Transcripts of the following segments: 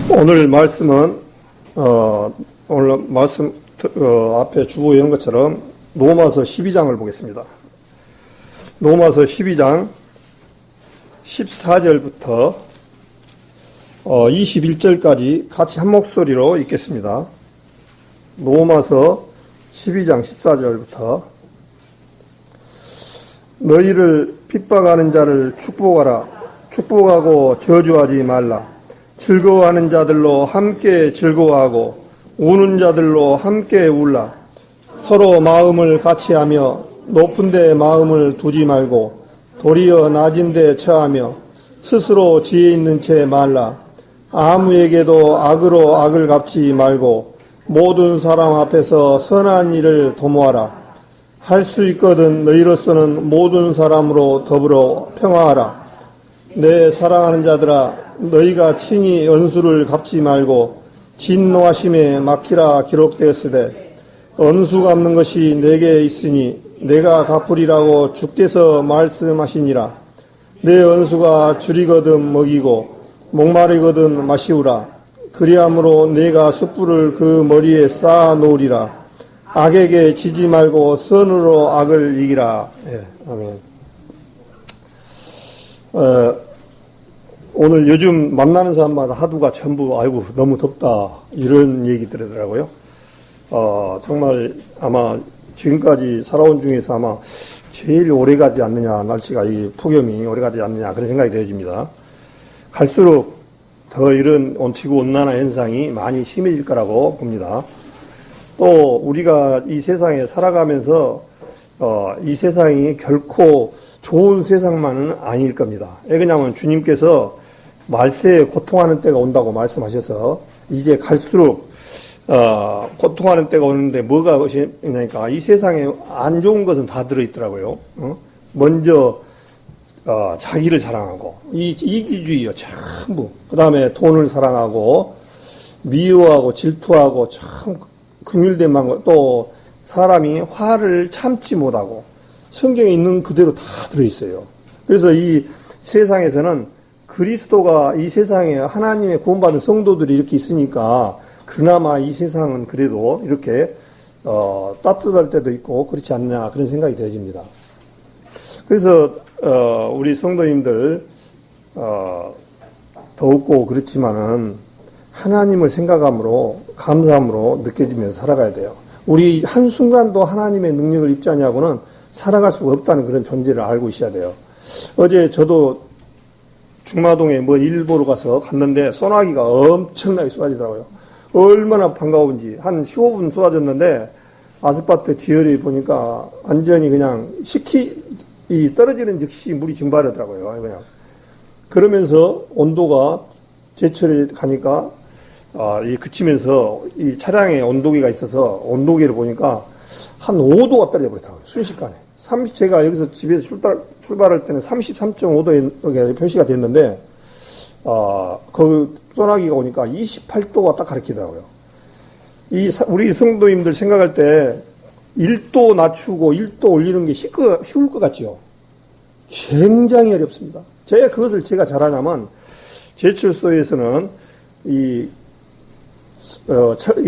오늘 말씀은 오늘 말씀 앞에 주보에 있는 것처럼 로마서 12장을 보겠습니다. 로마서 12장 14절부터 21절까지 같이 한 목소리로 읽겠습니다. 로마서 12장 14절부터 너희를 핍박하는 자를 축복하라. 축복하고 저주하지 말라. 즐거워하는 자들로 함께 즐거워하고 우는 자들로 함께 울라. 서로 마음을 같이하며 높은 데 마음을 두지 말고 도리어 낮은 데 처하며 스스로 지혜 있는 채 말라. 아무에게도 악으로 악을 갚지 말고 모든 사람 앞에서 선한 일을 도모하라. 할 수 있거든 너희로서는 모든 사람으로 더불어 평화하라. 내 사랑하는 자들아, 너희가 친히恩수를 갚지 말고 진노하심에 맡기라 기록되었으되恩수 갚는 것이 내게 있으니 내가 갚으리라고 주께서 말씀하시니라. 내恩수가 줄이거든 먹이고 목마르거든 마시우라. 그리함으로 내가 숯불을 그 머리에 쌓아 놓으리라. 악에게 지지 말고 선으로 악을 이기라. 예, 아멘. 오늘 요즘 만나는 사람마다 하두가 전부 아이고 너무 덥다 이런 얘기 들으더라고요. 정말 아마 지금까지 살아온 중에서 아마 제일 오래 가지 않느냐, 날씨가 이 폭염이 오래 가지 않느냐 그런 생각이 되어집니다. 갈수록 더 이런 지구온난화 현상이 많이 심해질 거라고 봅니다. 또 우리가 이 세상에 살아가면서 이 세상이 결코 좋은 세상만은 아닐 겁니다. 왜냐하면 주님께서 말세에 고통하는 때가 온다고 말씀하셔서 이제 갈수록 고통하는 때가 오는데 뭐가 있냐니까 이 세상에 안 좋은 것은 다 들어있더라고요. 먼저 자기를 사랑하고 이기주의요 전부. 그 다음에 돈을 사랑하고 미워하고 질투하고 참 긍휼된 마음, 또 사람이 화를 참지 못하고 성경에 있는 그대로 다 들어있어요. 그래서 이 세상에서는 그리스도가 이 세상에 하나님의 구원받은 성도들이 이렇게 있으니까 그나마 이 세상은 그래도 이렇게 따뜻할 때도 있고 그렇지 않냐 그런 생각이 되어집니다. 그래서 우리 성도님들 더욱고 그렇지만은 하나님을 생각함으로 감사함으로 느껴지면서 살아가야 돼요. 우리 한순간도 하나님의 능력을 입지 않냐고는 살아갈 수가 없다는 그런 존재를 알고 있어야 돼요. 어제 저도 중마동에 일 보러 가서 갔는데 소나기가 엄청나게 쏟아지더라고요. 얼마나 반가운지 한 15분 쏟아졌는데 아스팔트 지열에 보니까 완전히 그냥 이 떨어지는 즉시 물이 증발하더라고요. 그냥 그러면서 온도가 제철에 가니까 그치면서 이 차량에 온도계가 있어서 온도계를 보니까 한 5도가 떨어져 버렸다고요. 순식간에. 제가 여기서 집에서 출발할 때는 33.5도에 표시가 됐는데, 그 소나기가 오니까 28도가 딱 가리키더라고요. 우리 성도님들 생각할 때 1도 낮추고 1도 올리는 게 쉬울 것 같죠? 굉장히 어렵습니다. 그것을 제가 잘하냐면, 제철소에서는 이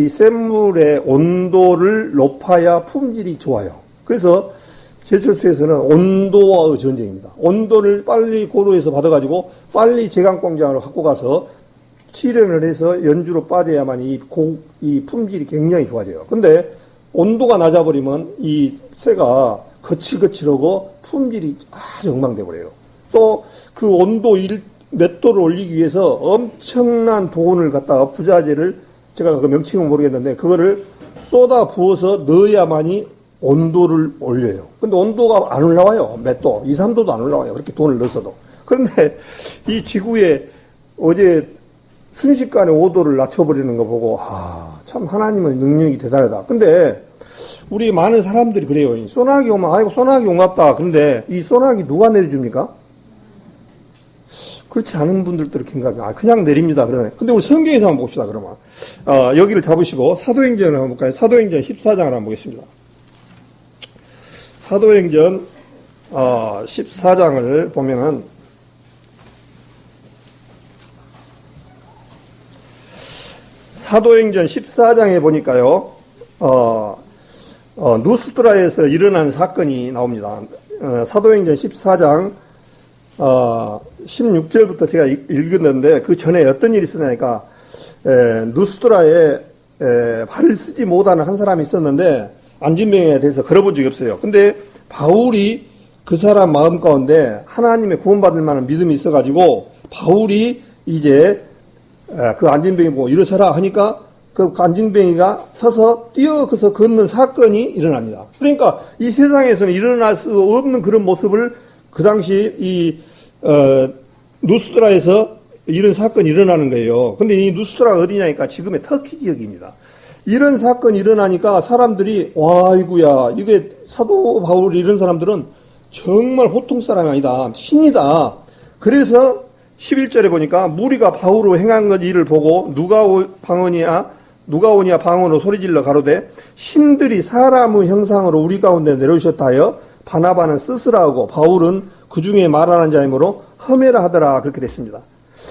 샘물의 온도를 높아야 품질이 좋아요. 그래서 제철소에서는 온도와의 전쟁입니다. 온도를 빨리 고도에서 받아가지고 빨리 제강공장으로 갖고 가서 치련을 해서 연주로 빠져야만 이 품질이 굉장히 좋아져요. 근데 온도가 낮아버리면 이 새가 거칠거칠하고 품질이 아주 엉망돼 버려요. 또 그 온도 몇 도를 올리기 위해서 엄청난 돈을 갖다가 부자재를 제가 그 명칭은 모르겠는데 그거를 쏟아 부어서 넣어야만이 온도를 올려요. 근데 온도가 안 올라와요. 몇 도, 2, 3도도 안 올라와요. 그렇게 돈을 넣어서도. 그런데 이 지구에 어제 순식간에 5도를 낮춰버리는 거 보고 참 하나님의 능력이 대단하다. 근데 우리 많은 사람들이 그래요. 소나기 오면 아이고 소나기 온갑다. 그런데 이 소나기 누가 내려줍니까? 그렇지 않은 분들도 이렇게 그냥 내립니다. 그러네. 근데 우리 성경에서 한번 봅시다, 그러면. 여기를 잡으시고 사도행전을 한번 볼까요? 사도행전 14장을 한번 보겠습니다. 사도행전 14장을 보면은 사도행전 14장에 보니까요, 누스트라에서 일어난 사건이 나옵니다. 사도행전 14장 16절부터 제가 읽었는데 그 전에 어떤 일이 있었냐니까 누스트라에 발을 쓰지 못하는 한 사람이 있었는데 안진병에 대해서 걸어본 적이 없어요. 근데 바울이 그 사람 마음 가운데 하나님의 구원받을 만한 믿음이 있어가지고 바울이 이제 그 안진병이 보고 일어서라 하니까 그 안진병이가 서서 뛰어서 걷는 사건이 일어납니다. 그러니까 이 세상에서는 일어날 수 없는 그런 모습을 그 당시 이 누스트라에서 이런 사건이 일어나는 거예요. 근데 이 누스트라가 어디냐니까 지금의 터키 지역입니다. 이런 사건이 일어나니까 사람들이 와 이구야 이게 사도 바울 이런 사람들은 정말 보통 사람이 아니다. 신이다. 그래서 11절에 보니까 무리가 바울로 행한 일을 보고 누가 오냐 방언으로 소리질러 가로되 신들이 사람의 형상으로 우리 가운데 내려오셨다 하여 바나바는 스스라 하고 바울은 그 중에 말하는 자이므로 험해라 하더라 그렇게 됐습니다.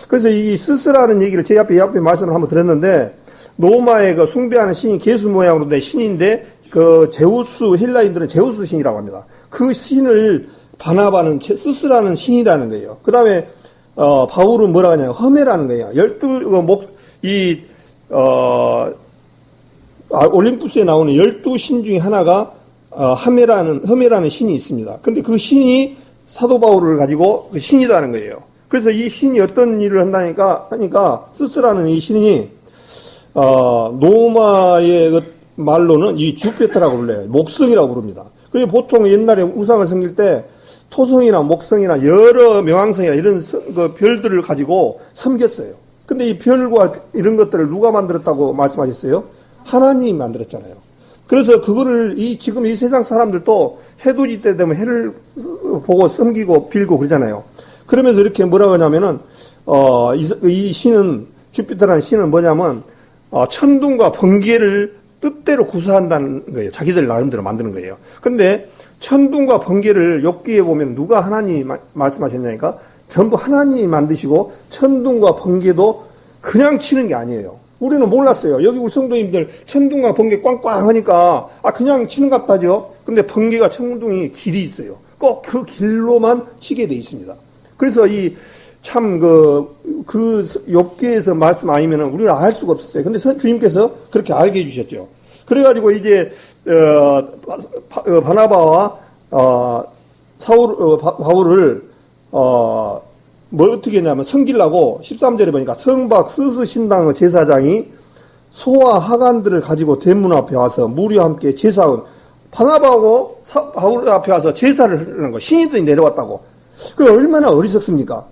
그래서 이 스스라는 얘기를 제 앞에 말씀을 한번 드렸는데 로마의 그 숭배하는 신이 개수 모양으로 된 신인데 그 제우스 헬라인들은 제우스 신이라고 합니다. 그 신을 바나바는 스스라는 신이라는 거예요. 그 다음에 바울은 뭐라 하냐면 험해라는 거예요. 올림푸스에 나오는 12신 중에 하나가 험해라는 신이 있습니다. 근데 그 신이 사도 바울을 가지고 그 신이라는 거예요. 그래서 이 신이 어떤 일을 하니까 스스라는 이 신이 로마의 그 말로는 이 주피터라고 불러요. 목성이라고 부릅니다. 그리고 보통 옛날에 우상을 섬길 때 토성이나 목성이나 여러 명왕성이나 이런 그 별들을 가지고 섬겼어요. 근데 이 별과 이런 것들을 누가 만들었다고 말씀하셨어요? 하나님이 만들었잖아요. 그래서 그거를 지금 이 세상 사람들도 해돋이 때 되면 해를 보고 섬기고 빌고 그러잖아요. 그러면서 이렇게 뭐라고 하냐면은 이 신은 주피터라는 신은 뭐냐면 천둥과 번개를 뜻대로 구사한다는 거예요. 자기들 나름대로 만드는 거예요. 근데 천둥과 번개를 욥기에 보면 누가 하나님이 말씀하셨냐니까 전부 하나님이 만드시고 천둥과 번개도 그냥 치는 게 아니에요. 우리는 몰랐어요. 여기 우리 성도님들 천둥과 번개 꽝꽝 하니까 그냥 치는 것 같다죠. 근데 번개가 천둥이 길이 있어요. 꼭 그 길로만 치게 돼 있습니다. 그래서 그 욥기에서 말씀 아니면은 우리는 알 수가 없었어요. 근데 주님께서 그렇게 알게 해주셨죠. 그래가지고 이제 바나바와 바울을 뭐 어떻게 했냐면 섬기려고 13절에 보니까 성박 스스 신당의 제사장이 소와 하관들을 가지고 대문 앞에 와서 무리와 함께 제사원 바나바하고 바울 앞에 와서 제사를 하는 거 신이들이 내려왔다고. 그 얼마나 어리석습니까?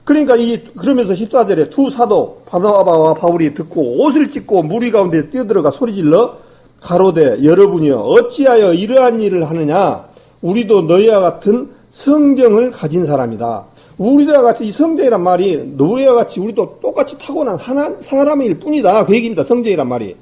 그러니까 그러면서 14절에 두 사도 바나바와 바울이 듣고 옷을 찢고 무리 가운데 뛰어들어가 소리질러 가로되 여러분이여 어찌하여 이러한 일을 하느냐? 우리도 너희와 같은 성정을 가진 사람이다. 우리와 같이 이 성정이란 말이 너희와 같이 우리도 똑같이 타고난 사람일 뿐이다. 그 얘기입니다. 성정이란 말이.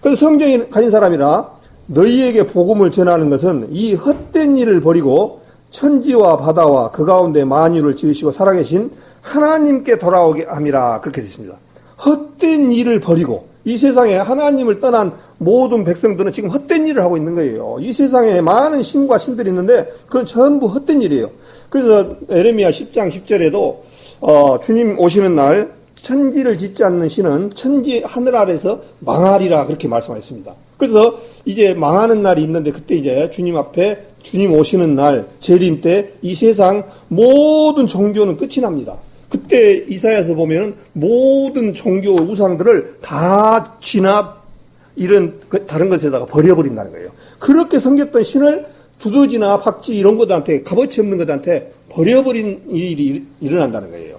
그래서 성정이 가진 사람이라 너희에게 복음을 전하는 것은 이 헛된 일을 버리고 천지와 바다와 그 가운데 만유를 지으시고 살아계신 하나님께 돌아오게 함이라 그렇게 되십니다. 헛된 일을 버리고 이 세상에 하나님을 떠난 모든 백성들은 지금 헛된 일을 하고 있는 거예요. 이 세상에 많은 신과 신들이 있는데 그건 전부 헛된 일이에요. 그래서 에레미야 10장 10절에도 주님 오시는 날 천지를 짓지 않는 신은 천지 하늘 아래서 망하리라 그렇게 말씀하셨습니다. 그래서 이제 망하는 날이 있는데 그때 이제 주님 앞에 주님 오시는 날 재림 때 이 세상 모든 종교는 끝이 납니다. 그때 이사야서 보면 모든 종교 우상들을 다 진압 이런 다른 것에다가 버려버린다는 거예요. 그렇게 섬겼던 신을 두더지나 박쥐 이런 것들한테 값어치 없는 것들한테 버려버린 일이 일어난다는 거예요.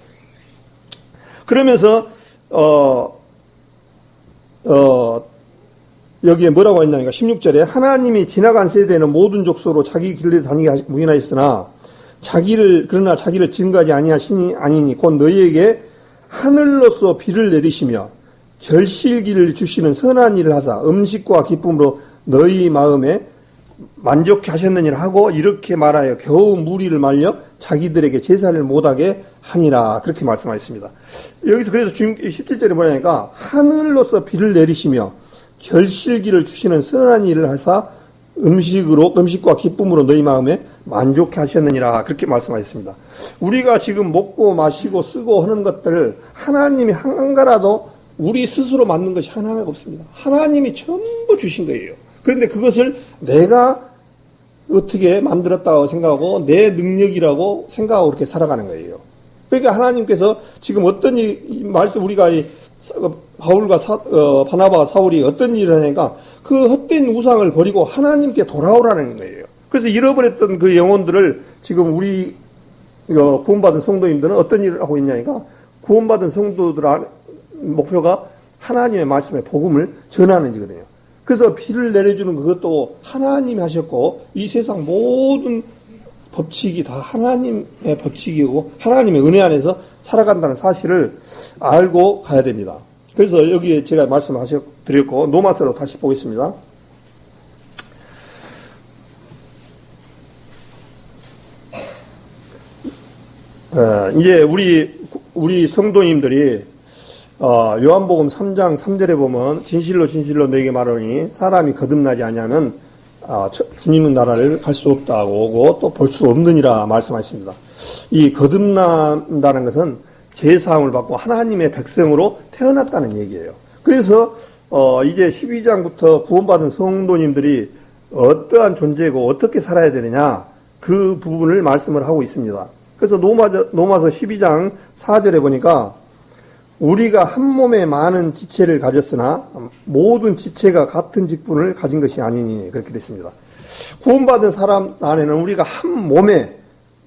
그러면서 여기에 뭐라고 했냐니까 16절에 하나님이 지나간 세대는 모든 족속으로 자기 길을 다니게 묵인하였으나 그러나 자기를 증거하지 아니한 신이 아니니 곧 너희에게 하늘로서 비를 내리시며 결실기를 주시는 선한 일을 하사 음식과 기쁨으로 너희 마음에 만족해 하셨느니라 하고 이렇게 말하여 겨우 무리를 말려 자기들에게 제사를 못하게 하니라. 그렇게 말씀하셨습니다. 여기서 그래서 주님 17절에 뭐냐니까 하늘로서 비를 내리시며 결실기를 주시는 선한 일을 하사 음식과 기쁨으로 너희 마음에 만족해 하셨느니라. 그렇게 말씀하셨습니다. 우리가 지금 먹고 마시고 쓰고 하는 것들을 하나님이 한가라도 우리 스스로 만든 것이 하나가 없습니다. 하나님이 전부 주신 거예요. 그런데 그것을 내가 어떻게 만들었다고 생각하고 내 능력이라고 생각하고 그렇게 살아가는 거예요. 그러니까 하나님께서 지금 어떤 말씀 우리가 바울과 바나바와 사울이 어떤 일을 하니까 그 헛된 우상을 버리고 하나님께 돌아오라는 거예요. 그래서 잃어버렸던 그 영혼들을 지금 우리 구원받은 성도님들은 어떤 일을 하고 있냐니까 구원받은 성도들 목표가 하나님의 말씀의 복음을 전하는 거거든요. 그래서 비를 내려주는 그것도 하나님이 하셨고 이 세상 모든 법칙이 다 하나님의 법칙이고 하나님의 은혜 안에서 살아간다는 사실을 알고 가야 됩니다. 그래서 여기에 제가 말씀드렸고 로마서로 다시 보겠습니다. 이제 우리 성도님들이 요한복음 3장 3절에 보면 진실로 진실로 너에게 말하니 사람이 거듭나지 아니하면 주님의 나라를 갈 수 없다고 오고 또 볼 수 없느니라 말씀하십니다. 이 거듭난다는 것은 제사함을 받고 하나님의 백성으로 태어났다는 얘기예요. 그래서 이제 12장부터 구원받은 성도님들이 어떠한 존재고 어떻게 살아야 되느냐 그 부분을 말씀을 하고 있습니다. 그래서 로마서 12장 4절에 보니까 우리가 한 몸에 많은 지체를 가졌으나 모든 지체가 같은 직분을 가진 것이 아니니 그렇게 됐습니다. 구원받은 사람 안에는 우리가 한 몸에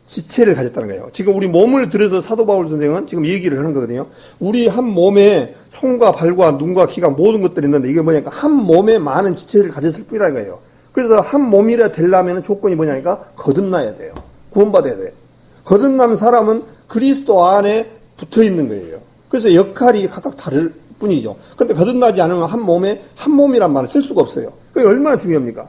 지체를 가졌다는 거예요. 지금 우리 몸을 들여서 사도 바울 선생은 지금 얘기를 하는 거거든요. 우리 한 몸에 손과 발과 눈과 귀가 모든 것들이 있는데 이게 뭐냐니까 한 몸에 많은 지체를 가졌을 뿐이라는 거예요. 그래서 한 몸이라 되려면 조건이 뭐냐니까 거듭나야 돼요. 구원받아야 돼요. 거듭난 사람은 그리스도 안에 붙어 있는 거예요. 그래서 역할이 각각 다를 뿐이죠. 근데 거듭나지 않으면 한 몸에 한 몸이란 말을 쓸 수가 없어요. 그게 얼마나 중요합니까?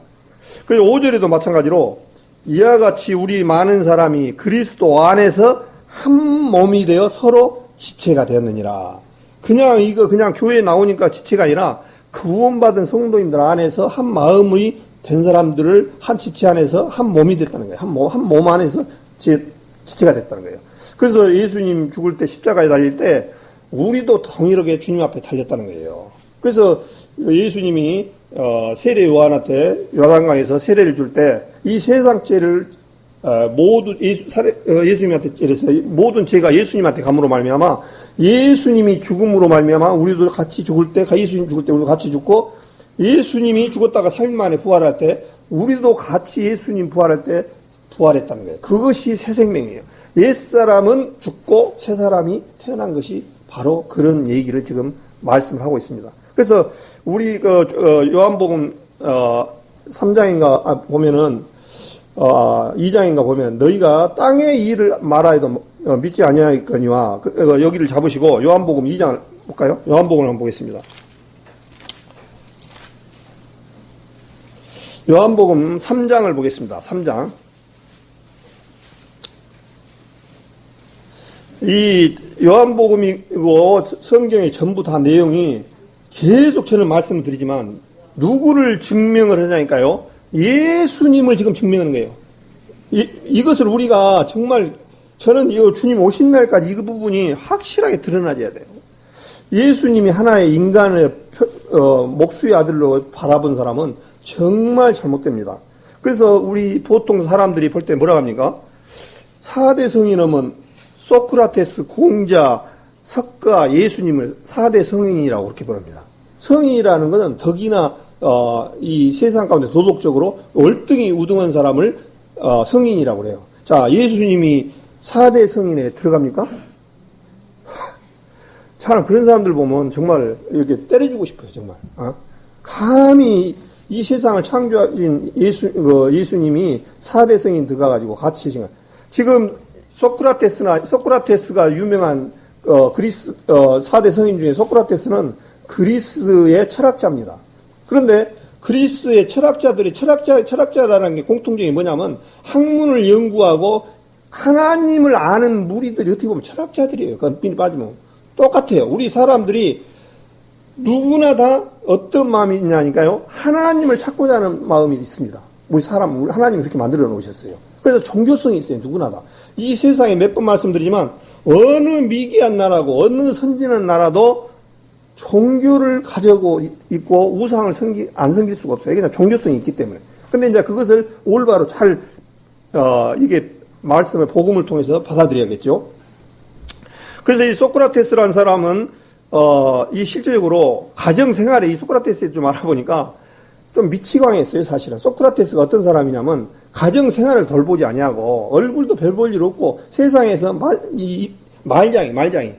그래서 5절에도 마찬가지로 이와 같이 우리 많은 사람이 그리스도 안에서 한 몸이 되어 서로 지체가 되었느니라. 그냥 교회에 나오니까 지체가 아니라 구원받은 성도님들 안에서 한 마음이 된 사람들을 한 지체 안에서 한 몸이 됐다는 거예요. 한 몸 안에서 지체가 됐다는 거예요. 그래서 예수님 죽을 때 십자가에 달릴 때 우리도 동일하게 주님 앞에 달렸다는 거예요. 그래서 예수님이 세례 요한한테 요단강에서 세례를 줄 때 이 세상 죄를 모두 예수님한테 째려서 모든 죄가 예수님한테 감으로 말미암아 예수님이 죽음으로 말미암아 우리도 같이 죽을 때 예수님 죽을 때 우리도 같이 죽고 예수님이 죽었다가 3일 만에 부활할 때 우리도 같이 예수님 부활할 때 부활했다는 거예요. 그것이 새 생명이에요. 옛사람은 죽고 새 사람이 태어난 것이 바로 그런 얘기를 지금 말씀을 하고 있습니다. 그래서 우리 요한복음 3장인가 보면은 2장인가 보면 너희가 땅의 일을 말하여도 믿지 아니하겠거니와 여기를 잡으시고 요한복음 2장 볼까요? 요한복음을 한번 보겠습니다. 요한복음 3장을 보겠습니다. 3장. 이 요한복음이고 성경의 전부 다 내용이 계속 저는 말씀을 드리지만 누구를 증명을 하냐니까요. 예수님을 지금 증명하는 거예요. 이것을 우리가 정말 저는 이 주님 오신 날까지 이 부분이 확실하게 드러나야 돼요. 예수님이 하나의 인간의 목수의 아들로 바라본 사람은 정말 잘못됩니다. 그래서 우리 보통 사람들이 볼 때 뭐라고 합니까? 4대 성인은 소크라테스, 공자, 석가, 예수님을 4대 성인이라고 그렇게 부릅니다. 성인이라는 것은 덕이나 이 세상 가운데 도덕적으로 월등히 우등한 사람을 성인이라고 그래요. 자, 예수님이 4대 성인에 들어갑니까? 참 그런 사람들 보면 정말 이렇게 때려주고 싶어요. 정말. 감히 이 세상을 창조하신 예수님이 4대 성인 들어가가지고 같이 지금 소크라테스가 유명한 그리스 4대 성인 중에 소크라테스는 그리스의 철학자입니다. 그런데 그리스의 철학자라는 게 공통점이 뭐냐면 학문을 연구하고 하나님을 아는 무리들이 어떻게 보면 철학자들이에요. 그 빈이 빠지면. 똑같아요. 우리 사람들이 누구나 다 어떤 마음이 있냐니까요. 하나님을 찾고자 하는 마음이 있습니다. 우리 하나님이 그렇게 만들어 놓으셨어요. 그래서 종교성이 있어요. 누구나 다. 이 세상에 몇 번 말씀드리지만 어느 미개한 나라고 어느 선진한 나라도 종교를 가지고 있고 우상을 안 섬길 수가 없어요. 그냥 종교성이 있기 때문에. 근데 이제 그것을 올바로 잘, 이게 말씀을, 복음을 통해서 받아들여야겠죠. 그래서 이 소크라테스라는 사람은, 이 실질적으로 가정생활에 이 소크라테스에 좀 알아보니까 좀 미치광이했어요, 사실은. 소크라테스가 어떤 사람이냐면 가정생활을 돌보지 아니하고 얼굴도 별 볼 일 없고 세상에서 말장이.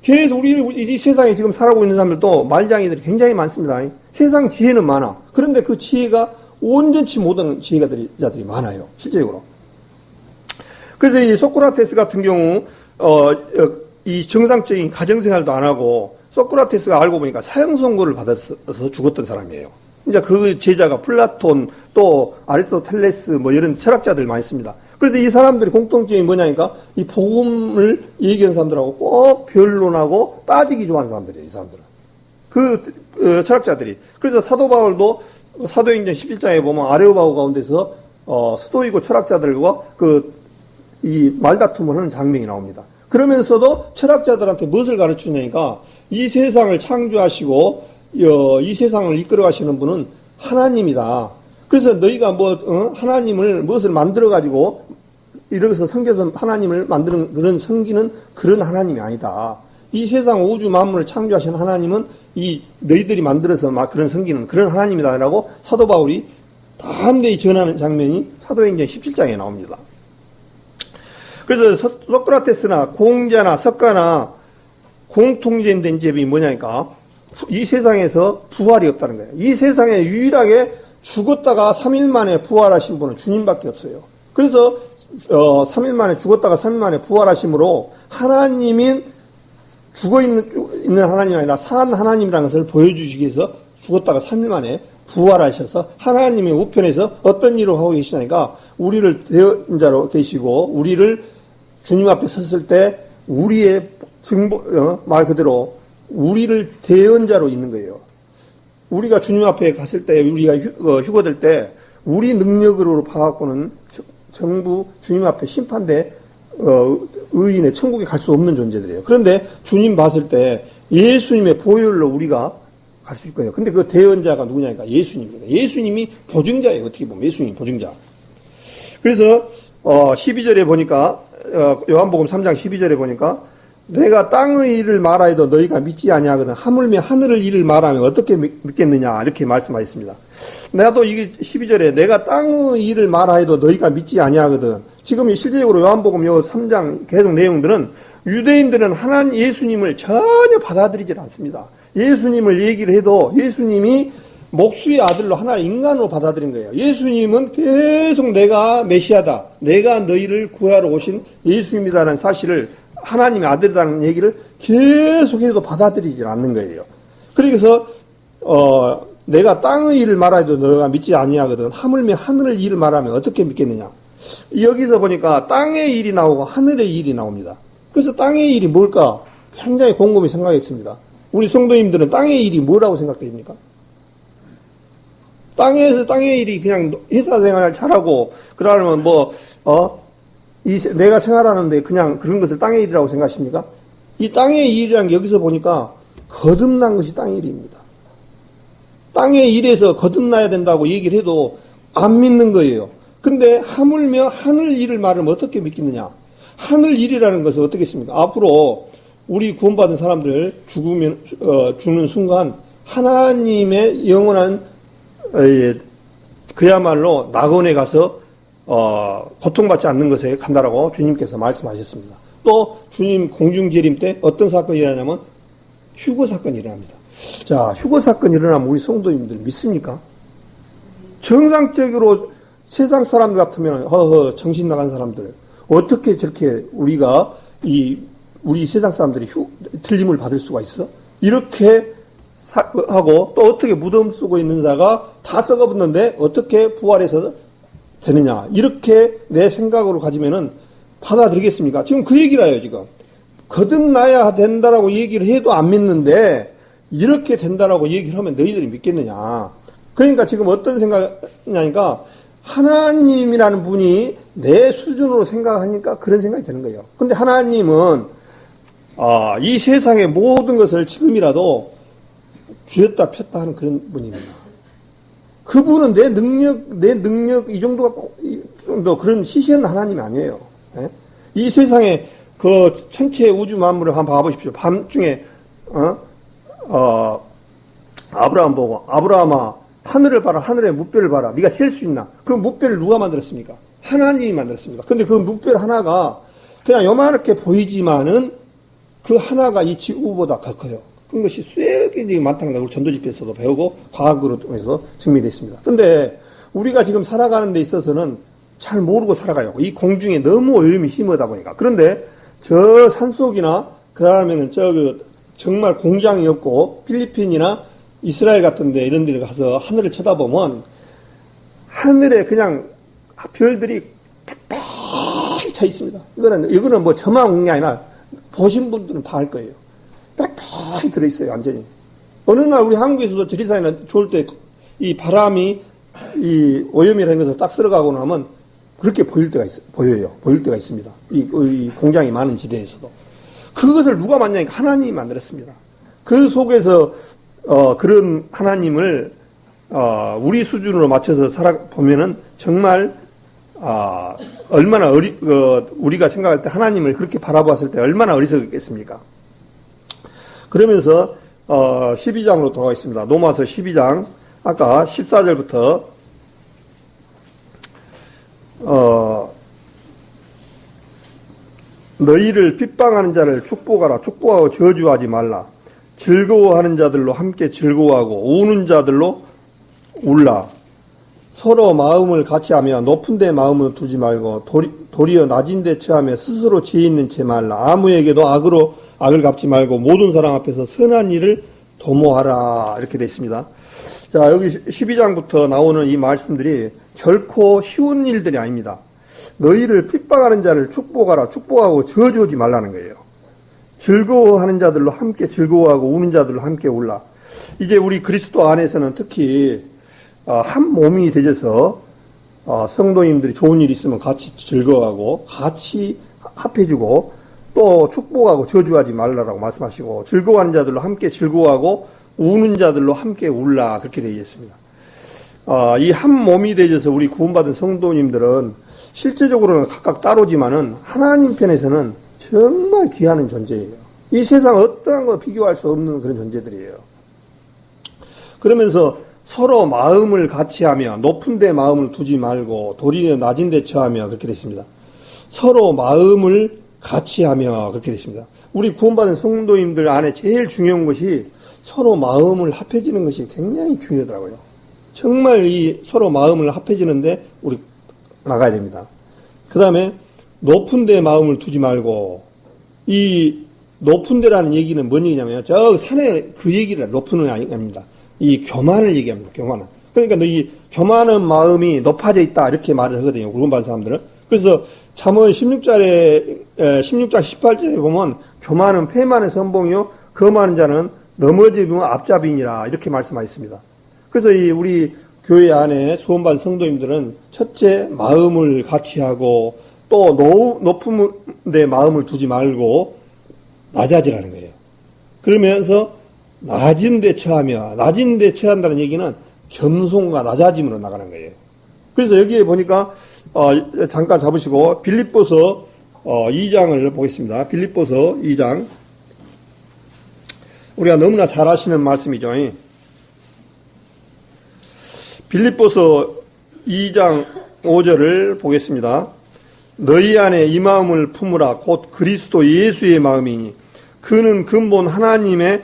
계속 이 세상에 지금 살아가고 있는 사람들도 말장이들이 굉장히 많습니다. 세상 지혜는 많아. 그런데 그 지혜가 온전치 못한 지혜자들이 많아요. 실제적으로. 그래서 이 소크라테스 같은 경우, 이 정상적인 가정생활도 안 하고, 소크라테스가 알고 보니까 사형 선고를 받아서 죽었던 사람이에요. 이제 그 제자가 플라톤, 또 아리스토텔레스, 뭐 이런 철학자들 많이 있습니다. 그래서 이 사람들이 공통점이 뭐냐니까 이 복음을 얘기하는 사람들하고 꼭 변론하고 따지기 좋아하는 사람들이에요. 이 사람들은. 철학자들이. 그래서 사도 바울도 사도행전 11장에 보면 아레오바고 가운데서 스토이고 철학자들과 이 말다툼을 하는 장면이 나옵니다. 그러면서도 철학자들한테 무엇을 가르치냐니까 이 세상을 창조하시고 이 세상을 이끌어 가시는 분은 하나님이다. 그래서 너희가 하나님을 무엇을 만들어가지고, 이렇게 섬겨서 하나님을 만드는 그런 섬기는 그런 하나님이 아니다. 이 세상 우주 만물을 창조하신 하나님은 너희들이 만들어서 막 그런 섬기는 그런 하나님이다라고 사도 바울이 담대히 전하는 장면이 사도행전 17장에 나옵니다. 그래서 소크라테스나 공자나 석가나 공통된 점이 뭐냐니까, 이 세상에서 부활이 없다는 거예요. 이 세상에 유일하게 죽었다가 3일 만에 부활하신 분은 주님밖에 없어요. 그래서 3일 만에 죽었다가 3일 만에 부활하심으로 하나님인 죽어있는 하나님이 아니라 산 하나님이라는 것을 보여주시기 위해서 죽었다가 3일 만에 부활하셔서 하나님의 우편에서 어떤 일을 하고 계시냐니까 우리를 대언자로 계시고 우리를 주님 앞에 섰을 때 우리의 말 그대로 우리를 대언자로 있는 거예요. 우리가 주님 앞에 갔을 때, 우리가 휴거될 때, 우리 능력으로 봐갖고는 전부 주님 앞에 심판대, 의인의 천국에 갈 수 없는 존재들이에요. 그런데 주님 봤을 때 예수님의 보혈로 우리가 갈 수 있거든요. 근데 그 대언자가 누구냐니까 예수님입니다. 예수님이 보증자예요. 어떻게 보면 예수님이 보증자. 그래서, 12절에 보니까, 요한복음 3장 12절에 보니까 내가 땅의 일을 말하여도 너희가 믿지 아니하거든 하물며 하늘의 일을 말하면 어떻게 믿겠느냐 이렇게 말씀하셨습니다. 나도 이게 12절에 내가 땅의 일을 말하여도 너희가 믿지 아니하거든. 지금 실질적으로 요한복음 요 3장 계속 내용들은 유대인들은 하나님 예수님을 전혀 받아들이질 않습니다. 예수님을 얘기를 해도 예수님이 목수의 아들로 하나 인간으로 받아들인 거예요. 예수님은 계속 내가 메시아다. 내가 너희를 구하러 오신 예수님이라는 사실을 하나님의 아들이라는 얘기를 계속해도 받아들이질 않는 거예요. 그래서 내가 땅의 일을 말해도 너가 믿지 아니하거든 하물며 하늘의 일을 말하면 어떻게 믿겠느냐. 여기서 보니까 땅의 일이 나오고 하늘의 일이 나옵니다. 그래서 땅의 일이 뭘까 굉장히 곰곰이 생각했습니다. 우리 성도님들은 땅의 일이 뭐라고 생각됩니까? 땅의 일이 그냥 회사 생활 잘하고 그러면 내가 생활하는데 그냥 그런 것을 땅의 일이라고 생각하십니까? 이 땅의 일이라는 게 여기서 보니까 거듭난 것이 땅의 일입니다. 땅의 일에서 거듭나야 된다고 얘기를 해도 안 믿는 거예요. 근데 하물며 하늘 일을 말하면 어떻게 믿겠느냐? 하늘 일이라는 것은 어떻겠습니까? 앞으로 우리 구원받은 사람들 죽는 순간 하나님의 영원한 그야말로 낙원에 가서 고통받지 않는 것에 간다라고 주님께서 말씀하셨습니다. 또 주님 공중재림 때 어떤 사건이 일어나냐면 휴거 사건이 일어납니다. 자, 휴거 사건이 일어나면 우리 성도님들 믿습니까? 정상적으로 세상 사람들 같으면 정신 나간 사람들 어떻게 저렇게 우리 세상 사람들이 틀림을 받을 수가 있어? 이렇게 하고 또 어떻게 무덤 쓰고 있는 자가 다 썩어붙는데 어떻게 부활해서 되느냐. 이렇게 내 생각으로 가지면은 받아들이겠습니까? 지금 그 얘기를 해요, 지금. 거듭나야 된다라고 얘기를 해도 안 믿는데 이렇게 된다라고 얘기를 하면 너희들이 믿겠느냐. 그러니까 지금 어떤 생각이냐니까 하나님이라는 분이 내 수준으로 생각하니까 그런 생각이 드는 거예요. 근데 하나님은 이 세상의 모든 것을 지금이라도 쥐었다 폈다 하는 그런 분입니다. 그분은 내 능력 이 정도가 좀 그런 시시한 하나님이 아니에요. 예? 이 세상에 그 천체 우주 만물을 한번 봐보십시오. 밤중에 아브라함 보고 아브라함아 하늘을 봐라, 하늘의 무별을 봐라. 네가 셀 수 있나? 그 무별을 누가 만들었습니까? 하나님이 만들었습니다. 근데 그 무별 하나가 그냥 요만하게 보이지만은 그 하나가 이 지구보다 더 커요. 그런 것이 꽤 많다는 걸 전도집에서도 배우고 과학으로 통해서 증명되어 있습니다. 근데 우리가 지금 살아가는 데 있어서는 잘 모르고 살아가요. 이 공중에 너무 오염이 심하다 보니까. 그런데 저 산속이나 그 다음에는 정말 공장이 없고 필리핀이나 이스라엘 같은 데 이런 데 가서 하늘을 쳐다보면 하늘에 그냥 별들이 빽빽히 차 있습니다. 이거는 뭐 저만 온 게 아니라 보신 분들은 다 알 거예요. 빽빽히 들어있어요, 완전히. 어느 날 우리 한국에서도 지리산이나 좋을 때 이 바람이 이 오염이라는 것을 딱 쓸어가고 나면 그렇게 보여요. 보일 때가 있습니다. 이 공장이 많은 지대에서도. 그것을 누가 만드냐니까 하나님이 만들었습니다. 그 속에서 그런 하나님을 우리 수준으로 맞춰서 살아보면은 정말 얼마나 우리가 생각할 때 하나님을 그렇게 바라보았을 때 얼마나 어리석겠습니까? 그러면서 12장으로 돌아가겠습니다. 로마서 12장 아까 14절부터 너희를 핍박하는 자를 축복하라. 축복하고 저주하지 말라. 즐거워하는 자들로 함께 즐거워하고 우는 자들로 울라. 서로 마음을 같이 하며 높은 데 마음을 두지 말고 도리어 낮은 데 처하며 스스로 지혜 있는 채 말라. 아무에게도 악을 갚지 말고 모든 사람 앞에서 선한 일을 도모하라. 이렇게 되어 있습니다. 자, 여기 12장부터 나오는 이 말씀들이 결코 쉬운 일들이 아닙니다. 너희를 핍박하는 자를 축복하라. 축복하고 저주하지 말라는 거예요. 즐거워하는 자들로 함께 즐거워하고 우는 자들로 함께 울라. 이제 우리 그리스도 안에서는 특히 한 몸이 되어서 성도님들이 좋은 일 있으면 같이 즐거워하고 같이 합해주고 또 축복하고 저주하지 말라라고 말씀하시고 즐거워하는 자들로 함께 즐거워하고 우는 자들로 함께 울라 그렇게 되어 있습니다. 이 한 몸이 되어서 우리 구원받은 성도님들은 실제적으로는 각각 따로지만은 하나님 편에서는 정말 귀한 존재예요. 이 세상 어떠한 거 비교할 수 없는 그런 존재들이에요. 그러면서 서로 마음을 같이 하며 높은 데 마음을 두지 말고 도리어 낮은 데 처하며 그렇게 됐습니다. 서로 마음을 같이 하며 그렇게 됐습니다. 우리 구원받은 성도님들 안에 제일 중요한 것이 서로 마음을 합해지는 것이 굉장히 중요하더라고요. 정말 이 서로 마음을 합해지는데 우리 나가야 됩니다. 그 다음에 높은 데 마음을 두지 말고 이 높은 데라는 얘기는 뭔 얘기냐면 저 산에 그 얘기를 높은 건 아닙니다. 이 교만을 얘기합니다. 교만은. 그러니까 이 교만한 마음이 높아져 있다 이렇게 말을 하거든요. 구원받은 사람들은. 그래서 잠언 16장 18절에 보면 교만은 패만의 선봉이요 거만한 자는 넘어지면 앞잡이니라 이렇게 말씀하셨습니다. 그래서 우리 교회 안에 구원받은 성도님들은 첫째 마음을 같이 하고 또 높은 데 마음을 두지 말고 낮아지라는 거예요. 그러면서 낮은 데 처하며 낮은 데 처한다는 얘기는 겸손과 낮아짐으로 나가는 거예요. 그래서 여기에 보니까 잠깐 잡으시고 빌립보서 2장을 보겠습니다. 빌립보서 2장 우리가 너무나 잘 아시는 말씀이죠. 빌립보서 2장 5절을 보겠습니다. 너희 안에 이 마음을 품으라 곧 그리스도 예수의 마음이니 그는 근본 하나님의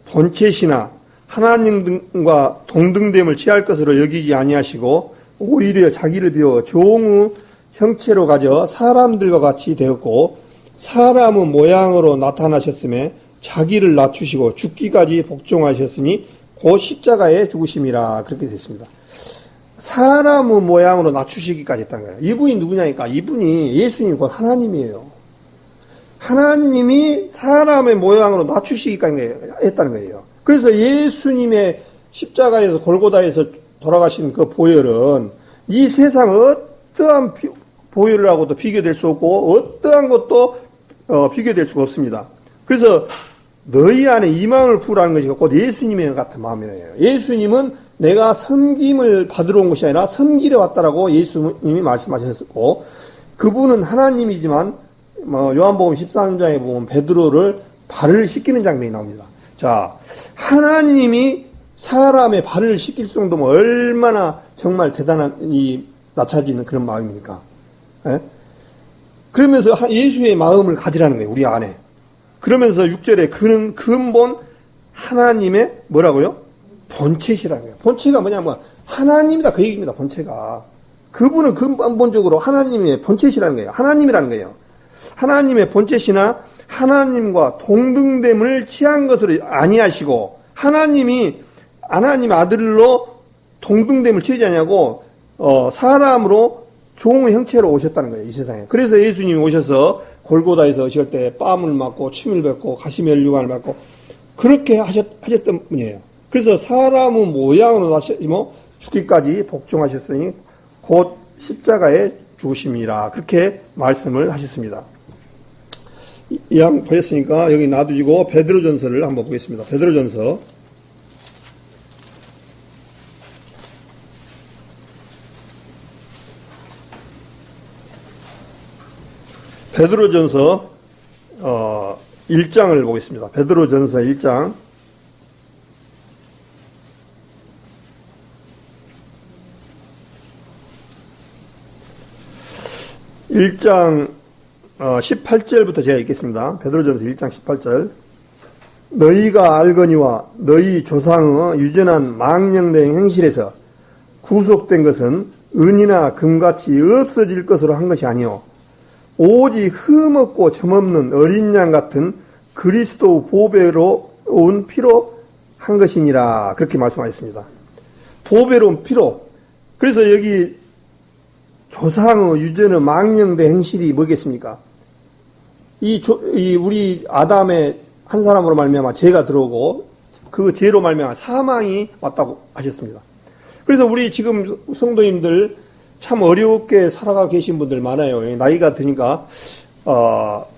본체시나 하나님과 동등됨을 취할 것으로 여기지 아니하시고 오히려 자기를 비워 종의 형체로 가져 사람들과 같이 되었고 사람의 모양으로 나타나셨음에 자기를 낮추시고 죽기까지 복종하셨으니 곧 십자가에 죽으심이라 그렇게 되어 있습니다. 사람의 모양으로 낮추시기까지 했다는 거예요. 이분이 누구냐니까 이분이 예수님 곧 하나님이에요. 하나님이 사람의 모양으로 낮추시기까지 했다는 거예요. 그래서 예수님의 십자가에서 골고다에서 돌아가신 그 보혈은 이 세상 어떠한 보혈하고도 비교될 수 없고 어떠한 것도 비교될 수가 없습니다. 그래서 너희 안에 이 마음을 부으라는 것이 곧 예수님의 같은 마음이에요. 예수님은 내가 섬김을 받으러 온 것이 아니라 섬기러 왔다라고 예수님이 말씀하셨고, 그분은 하나님이지만 요한복음 13장에 보면 베드로를 발을 씻기는 장면이 나옵니다. 자, 하나님이 사람의 발을 씻길 정도면 얼마나 정말 대단한 낮아지는 그런 마음입니까? 예? 그러면서 예수의 마음을 가지라는 거예요, 우리 안에. 그러면서 6절에 그는 근본 하나님의 뭐라고요? 본체시라는 거예요. 본체가 뭐냐면 하나님이다 그 얘기입니다. 본체가. 그분은 근본적으로 하나님의 본체시라는 거예요. 하나님이라는 거예요. 하나님의 본체시나 하나님과 동등됨을 취한 것을 아니하시고 하나님이 하나님 아들로 동등됨을 취하지 않냐고 사람으로 종의 형체로 오셨다는 거예요. 이 세상에. 그래서 예수님이 오셔서 골고다에서 오실 때 뺨을 맞고 침을 뱉고 가시면류관을 맞고 그렇게 하셨던 분이에요. 그래서 사람의 모양으로 죽기까지 복종하셨으니 곧 십자가에 죽으심이라 그렇게 말씀을 하셨습니다. 이왕 보였으니까 여기 놔두시고 베드로전서를 한번 보겠습니다. 베드로전서 1장을 보겠습니다. 베드로전서 1장 18절부터 제가 읽겠습니다. 베드로전서 1장 18절. 너희가 알거니와 너희 조상의 유전한 망령된 행실에서 구속된 것은 은이나 금같이 없어질 것으로 한 것이 아니요 오직 흠없고 점없는 어린 양 같은 그리스도 보배로운 피로 한 것이니라 그렇게 말씀하셨습니다. 보배로운 피로. 그래서 여기 조상의 유전의 망령된 행실이 뭐겠습니까? 우리 아담의 한 사람으로 말미암아 죄가 들어오고 그 죄로 말미암아 사망이 왔다고 하셨습니다. 그래서 우리 지금 성도님들 참 어렵게 살아가고 계신 분들 많아요. 나이가 드니까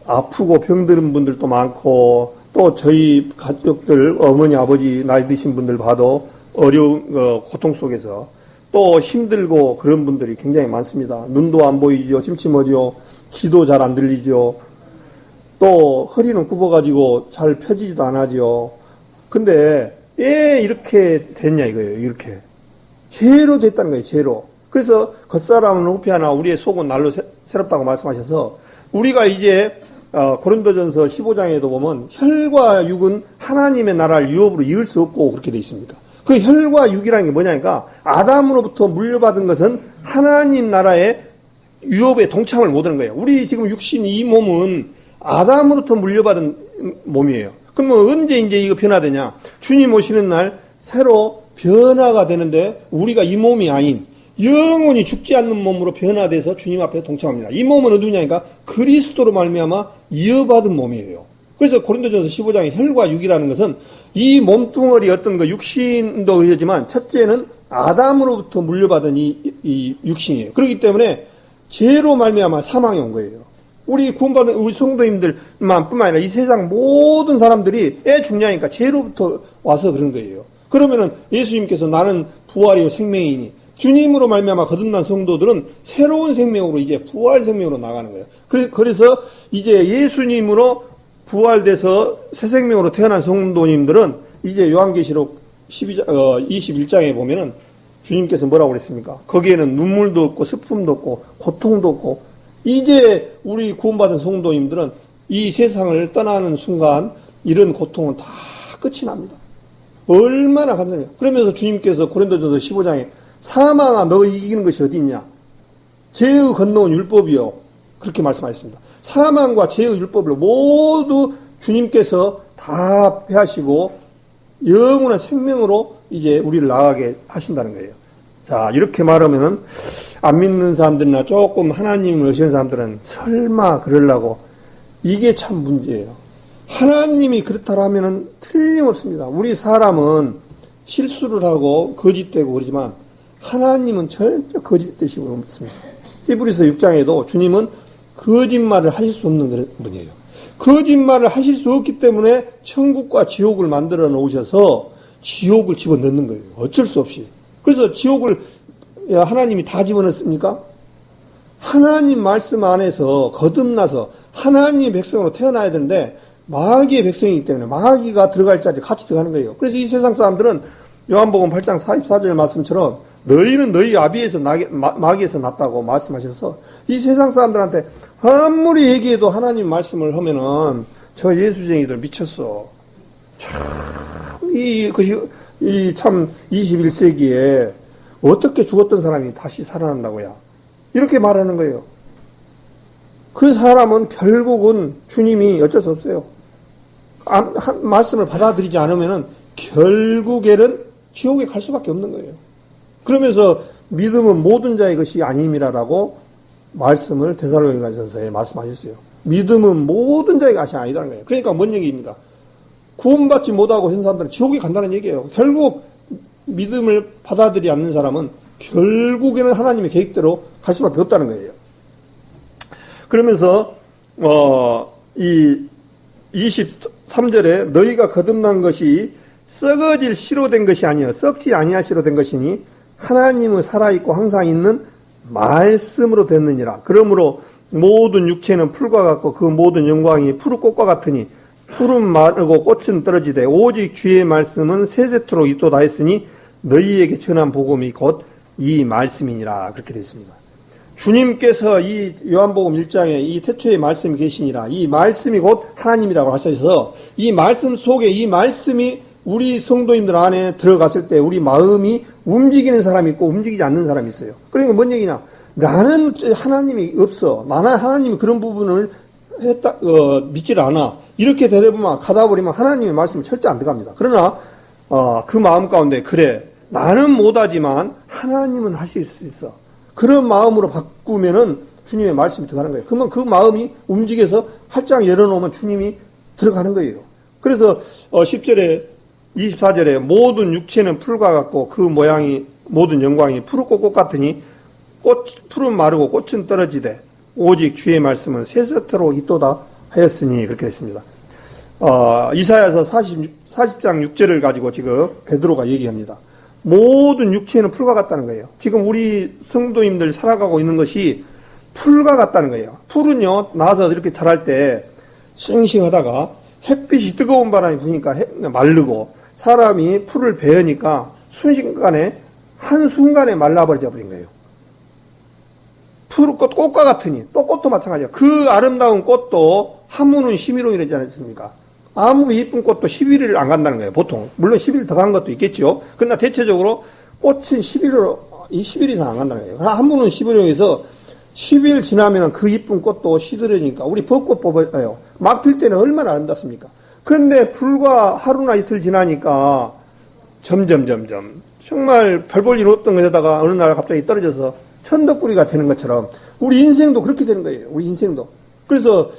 아프고 병드는 분들도 많고 또 저희 가족들 어머니 아버지 나이 드신 분들 봐도 어려운 고통 속에서 또 힘들고 그런 분들이 굉장히 많습니다. 눈도 안 보이죠. 침침하죠. 귀도 잘 안 들리죠. 또 허리는 굽어가지고 잘 펴지지도 않아죠. 근데 왜 이렇게 됐냐 이거예요. 이렇게 죄로 됐다는 거예요. 죄로. 그래서 겉사람은 후피하나 우리의 속은 날로 새롭다고 말씀하셔서 우리가 이제 고린도전서 15장에도 보면 혈과 육은 하나님의 나라를 유업으로 이을 수 없고 그렇게 돼 있습니다. 그 혈과 육이라는 게 뭐냐니까 아담으로부터 물려받은 것은 하나님 나라의 유업에 동참을 못하는 거예요. 우리 지금 육신 이 몸은 아담으로부터 물려받은 몸이에요. 그럼 언제 이제 이거 변화되냐? 주님 오시는 날 새로 변화가 되는데 우리가 이 몸이 아닌 영원히 죽지 않는 몸으로 변화돼서 주님 앞에 동참합니다. 이 몸은 누구냐니까 그리스도로 말미암아 이어받은 몸이에요. 그래서 고린도전서 15장의 혈과 육이라는 것은 이 몸뚱어리 어떤 그 육신도 의하지만 첫째는 아담으로부터 물려받은 이 육신이에요. 그렇기 때문에 죄로 말미암아 사망이 온 거예요. 우리 구원받은 우리 성도님들만 뿐만 아니라 이 세상 모든 사람들이 애 죽냐니까 죄로부터 와서 그런 거예요. 그러면은 예수님께서 나는 부활이요 생명이니 주님으로 말미암아 거듭난 성도들은 새로운 생명으로 이제 부활 생명으로 나가는 거예요. 그래서 이제 예수님으로 부활돼서 새 생명으로 태어난 성도님들은 이제 요한계시록 21장에 보면은 주님께서 뭐라고 그랬습니까? 거기에는 눈물도 없고 슬픔도 없고 고통도 없고 이제 우리 구원받은 성도님들은 이 세상을 떠나는 순간 이런 고통은 다 끝이 납니다. 얼마나 감사합니다. 그러면서 주님께서 고린도전서 15장에 사망아 너 이기는 것이 어디 있냐? 죄의 건너온 율법이요. 그렇게 말씀하셨습니다. 사망과 죄의 율법을 모두 주님께서 다 패하시고 영원한 생명으로 이제 우리를 나가게 하신다는 거예요. 자, 이렇게 말하면은 안 믿는 사람들이나 조금 하나님을 의식하는 사람들은 설마 그러려고, 이게 참 문제예요. 하나님이 그렇다라면은 틀림없습니다. 우리 사람은 실수를 하고 거짓되고 그러지만 하나님은 절대 거짓되시고 없습니다. 히브리서 6장에도 주님은 거짓말을 하실 수 없는 그런 분이에요. 거짓말을 하실 수 없기 때문에 천국과 지옥을 만들어 놓으셔서 지옥을 집어넣는 거예요. 어쩔 수 없이. 그래서 지옥을 하나님이 다 집어넣습니까? 하나님 말씀 안에서 거듭나서 하나님의 백성으로 태어나야 되는데 마귀의 백성이기 때문에 마귀가 들어갈 자리에 같이 들어가는 거예요. 그래서 이 세상 사람들은 요한복음 8장 44절 말씀처럼 너희는 너희 아비에서 마귀에서 났다고 말씀하셔서 이 세상 사람들한테 아무리 얘기해도 하나님 말씀을 하면은 저 예수쟁이들 미쳤어. 참 21세기에 어떻게 죽었던 사람이 다시 살아난다고야. 이렇게 말하는 거예요. 그 사람은 결국은 주님이 어쩔 수 없어요. 말씀을 받아들이지 않으면은 결국에는 지옥에 갈 수밖에 없는 거예요. 그러면서 믿음은 모든 자의 것이 아님이라라고 말씀을 데살로니가전서에 말씀하셨어요. 믿음은 모든 자의 것이 아니라는 거예요. 그러니까 뭔 얘기입니까? 구원받지 못하고 한 사람들은 지옥에 간다는 얘기예요. 결국 믿음을 받아들이지 않는 사람은 결국에는 하나님의 계획대로 갈 수밖에 없다는 거예요. 그러면서 이 23절에 너희가 거듭난 것이 썩어질 씨로 된 것이 아니여 썩지 아니할 씨로 된 것이니 하나님은 살아있고 항상 있는 말씀으로 됐느니라. 그러므로 모든 육체는 풀과 같고 그 모든 영광이 푸른 꽃과 같으니 푸른 마르고 꽃은 떨어지되 오직 주의 말씀은 세세토록 있도다 했으니 너희에게 전한 복음이 곧 이 말씀이니라. 그렇게 됐습니다. 주님께서 이 요한복음 1장에 이 태초의 말씀이 계시니라. 이 말씀이 곧 하나님이라고 하셔서 이 말씀 속에 이 말씀이 우리 성도님들 안에 들어갔을 때 우리 마음이 움직이는 사람이 있고 움직이지 않는 사람이 있어요. 그러니까 뭔 얘기냐? 나는 하나님이 없어. 나는 하나님이 그런 부분을 믿질 않아. 이렇게 되다 보면 가다 버리면 하나님의 말씀이 절대 안 들어갑니다. 그러나 그 마음 가운데 그래 나는 못하지만 하나님은 하실 수 있어. 그런 마음으로 바꾸면은 주님의 말씀이 들어가는 거예요. 그러면 그 마음이 움직여서 활짝 열어놓으면 주님이 들어가는 거예요. 그래서 10절에 24절에 모든 육체는 풀과 같고 그 모양이 모든 영광이 푸르고 꽃 같으니 풀은 마르고 꽃은 떨어지되 오직 주의 말씀은 세세토록 있도다 하였으니 그렇게 했습니다. 이사야서 40장 6절을 가지고 지금 베드로가 얘기합니다. 모든 육체는 풀과 같다는 거예요. 지금 우리 성도님들 살아가고 있는 것이 풀과 같다는 거예요. 풀은요, 나와서 이렇게 자랄 때 싱싱하다가 햇빛이 뜨거운 바람이 부니까 마르고 사람이 풀을 베으니까 한순간에 말라버려 버린 거예요. 꽃과 같으니, 또 꽃도 마찬가지예요. 그 아름다운 꽃도 한문은 11호이라지 않습니까? 아무리 이쁜 꽃도 10일을 안 간다는 거예요, 보통. 물론 10일 더 간 것도 있겠죠. 그러나 대체적으로 꽃은 10일 이상 안 간다는 거예요. 한문은 11호에서 10일 지나면 그 이쁜 꽃도 시들으니까, 우리 벚꽃 뽑아요. 막 필 때는 얼마나 아름답습니까? 그런데 불과 하루나 이틀 지나니까 점점 정말 별 볼 일 없던 것에다가 어느 날 갑자기 떨어져서 천덕꾸리가 되는 것처럼 우리 인생도 그렇게 되는 거예요. 우리 인생도. 그래서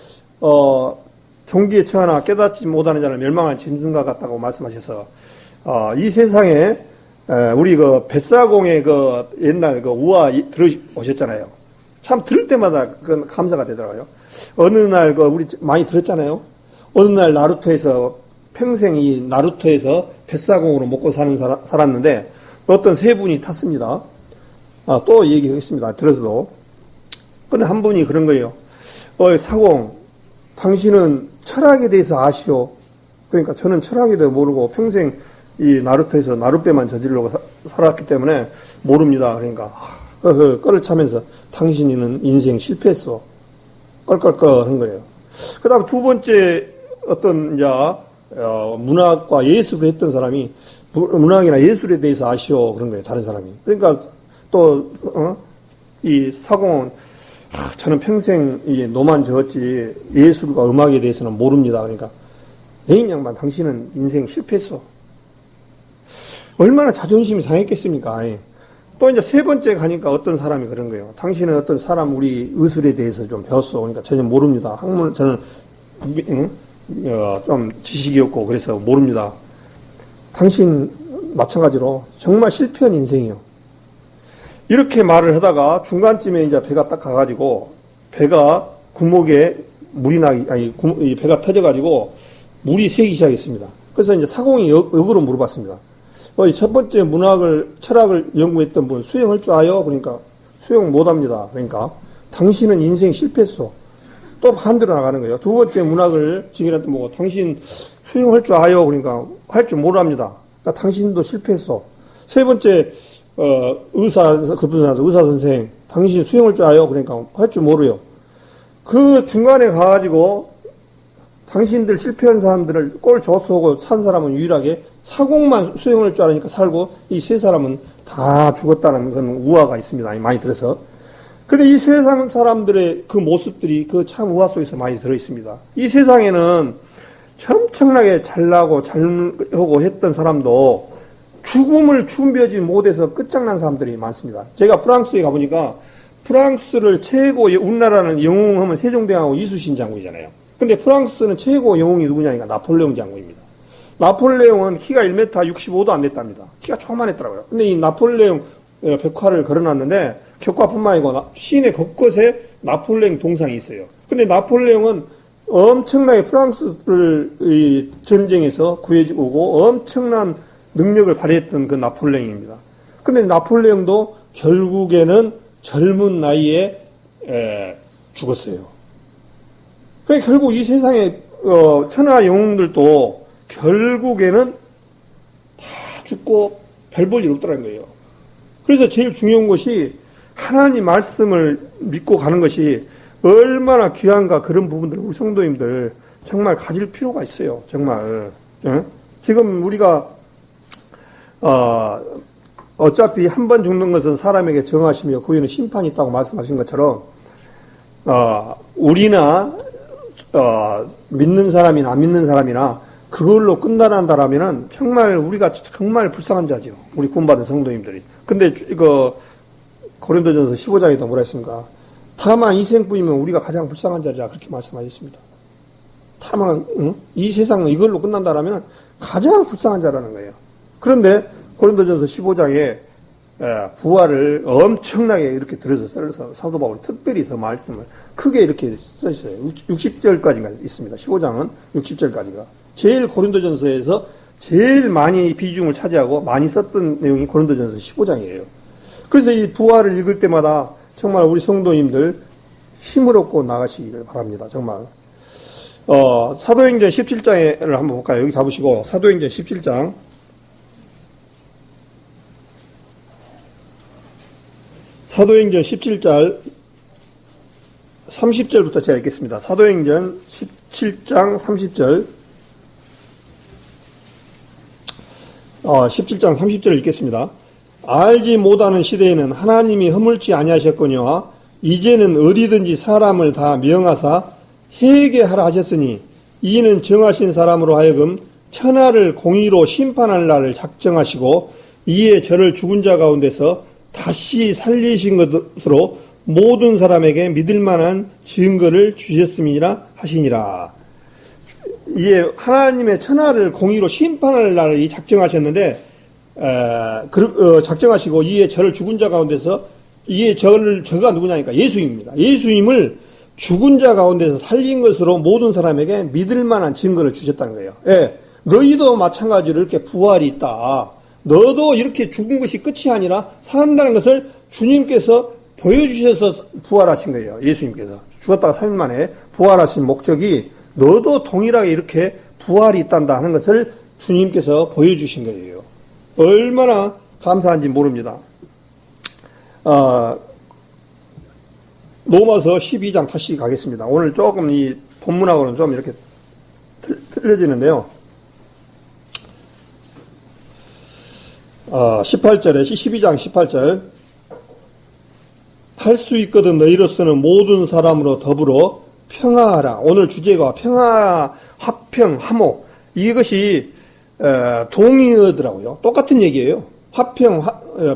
종기에 처하나 깨닫지 못하는 자는 멸망한 짐승과 같다고 말씀하셔서 이 세상에 우리 그 뱃사공의 그 옛날 그 우화 들으셨잖아요. 참 들을 때마다 그 감사가 되더라고요. 어느 날 그 우리 많이 들었잖아요. 어느 날 나루토에서 평생 이 나루토에서 뱃사공으로 먹고 살았는데 어떤 세 분이 탔습니다. 또 얘기하겠습니다. 들어서도. 근데 한 분이 그런 거예요. 사공, 당신은 철학에 대해서 아시오? 그러니까 저는 철학에 대해서 모르고 평생 이 나루토에서 나룻배만 저지르려고 살았기 때문에 모릅니다. 그러니까 껄을 차면서 당신이는 인생 실패했어. 껄껄껄 한 거예요. 그 다음 두 번째 어떤 문학과 예술을 했던 사람이 문학이나 예술에 대해서 아시오? 그런 거예요. 다른 사람이. 그러니까 또 이 사공은 저는 평생 이 노만 저었지 예술과 음악에 대해서는 모릅니다. 그러니까 애인 양반 당신은 인생 실패했어. 얼마나 자존심이 상했겠습니까? 예. 또 이제 세 번째 가니까 어떤 사람이 그런 거예요. 당신은 어떤 사람 우리 의술에 대해서 좀 배웠어. 그러니까 전혀 모릅니다. 학문 저는 좀 지식이 없고 그래서 모릅니다. 당신 마찬가지로 정말 실패한 인생이요. 이렇게 말을 하다가 중간쯤에 이제 배가 딱 가가지고 배가 구멍에 물이 나기 아니 배가 터져가지고 물이 새기 시작했습니다. 그래서 이제 사공이 역으로 물어봤습니다. 첫 번째 철학을 연구했던 분 수영할 줄 아요? 그러니까 수영 못합니다. 그러니까 당신은 인생 실패했어. 또 반대로 나가는 거예요. 두 번째 문학을 직인했던 보고 당신 수영할 줄 아요? 그러니까 할 줄 모릅니다. 그러니까 당신도 실패했어. 세 번째 의사 선생 당신 수영할 줄 아요? 그러니까 할 줄 모르요. 그 중간에 가가지고 당신들 실패한 사람들을 꼴 좋소하고 산 사람은 유일하게 사공만 수영할 줄 알으니까 살고 이 세 사람은 다 죽었다는 그런 우화가 있습니다. 많이 들어서. 근데 이 세상 사람들의 그 모습들이 그 참 우화 속에서 많이 들어있습니다. 이 세상에는 엄청나게 잘나고 잘하고 했던 사람도 죽음을 준비하지 못해서 끝장난 사람들이 많습니다. 제가 프랑스에 가보니까 프랑스를 최고 우리나라는 영웅하면 세종대왕하고 이순신 장군이잖아요. 근데 프랑스는 최고 영웅이 누구냐니까 나폴레옹 장군입니다. 나폴레옹은 키가 1m 65도 안 됐답니다. 키가 조그만했더라고요. 근데 이 나폴레옹 벽화를 걸어놨는데 벽화뿐만 아니고 시내 곳곳에 나폴레옹 동상이 있어요. 근데 나폴레옹은 엄청나게 프랑스를 이 전쟁에서 구해오고 엄청난 능력을 발휘했던 그 나폴레옹입니다. 근데 나폴레옹도 결국에는 젊은 나이에 죽었어요. 그러니까 결국 이 세상의 천하 영웅들도 결국에는 다 죽고 별 볼 일 없더라는 거예요. 그래서 제일 중요한 것이 하나님 말씀을 믿고 가는 것이 얼마나 귀한가 그런 부분들 우리 성도님들 정말 가질 필요가 있어요. 정말. 지금 우리가 어차피 한 번 죽는 것은 사람에게 정하시며 그 후에는 심판이 있다고 말씀하신 것처럼 우리나 믿는 사람이나 안 믿는 사람이나 그걸로 끝나난다라면은 정말 우리가 정말 불쌍한 자죠. 우리 구원받은 성도님들이. 근데 이거 고린도전서 15장에도 뭐라 했습니까? 다만 이생뿐이면 우리가 가장 불쌍한 자리라 그렇게 말씀하셨습니다. 다만 이 세상은 이걸로 끝난다라면 가장 불쌍한 자라는 거예요. 그런데 고린도전서 15장에 부활을 엄청나게 이렇게 들어서 썰어서 사도 바울이 특별히 더 말씀을 크게 이렇게 써 있어요. 60절까지가 있습니다. 15장은 60절까지가. 제일 고린도전서에서 제일 많이 비중을 차지하고 많이 썼던 내용이 고린도전서 15장이에요. 그래서 이 부활을 읽을 때마다 정말 우리 성도님들 힘을 얻고 나가시기를 바랍니다. 정말. 사도행전 17장을 한번 볼까요? 여기 잡으시고 사도행전 17장 사도행전 17장 30절부터 제가 읽겠습니다. 사도행전 17장 30절 17장 30절을 읽겠습니다. 알지 못하는 시대에는 하나님이 허물지 아니하셨거니와 이제는 어디든지 사람을 다 명하사 회개하라 하셨으니 이는 정하신 사람으로 하여금 천하를 공의로 심판할 날을 작정하시고 이에 저를 죽은 자 가운데서 다시 살리신 것으로 모든 사람에게 믿을 만한 증거를 주셨음이라 하시니라. 이에 하나님의 천하를 공의로 심판할 날을 작정하셨는데 작정하시고 이에 저를 죽은 자 가운데서 이에 저가 누구냐니까 예수님입니다. 예수님을 죽은 자 가운데서 살린 것으로 모든 사람에게 믿을 만한 증거를 주셨다는 거예요. 예, 너희도 마찬가지로 이렇게 부활이 있다. 너도 이렇게 죽은 것이 끝이 아니라 산다는 것을 주님께서 보여주셔서 부활하신 거예요. 예수님께서. 죽었다가 3일 만에 부활하신 목적이 너도 동일하게 이렇게 부활이 있단다 하는 것을 주님께서 보여주신 거예요. 얼마나 감사한지 모릅니다. 로마서 12장 다시 가겠습니다. 오늘 조금 이 본문하고는 좀 이렇게 틀려지는데요. 18절에 12장 18절 할 수 있거든 너희로서는 모든 사람으로 더불어 평화하라. 오늘 주제가 평화, 화평, 화목 이것이 동의어더라고요. 똑같은 얘기예요. 화평,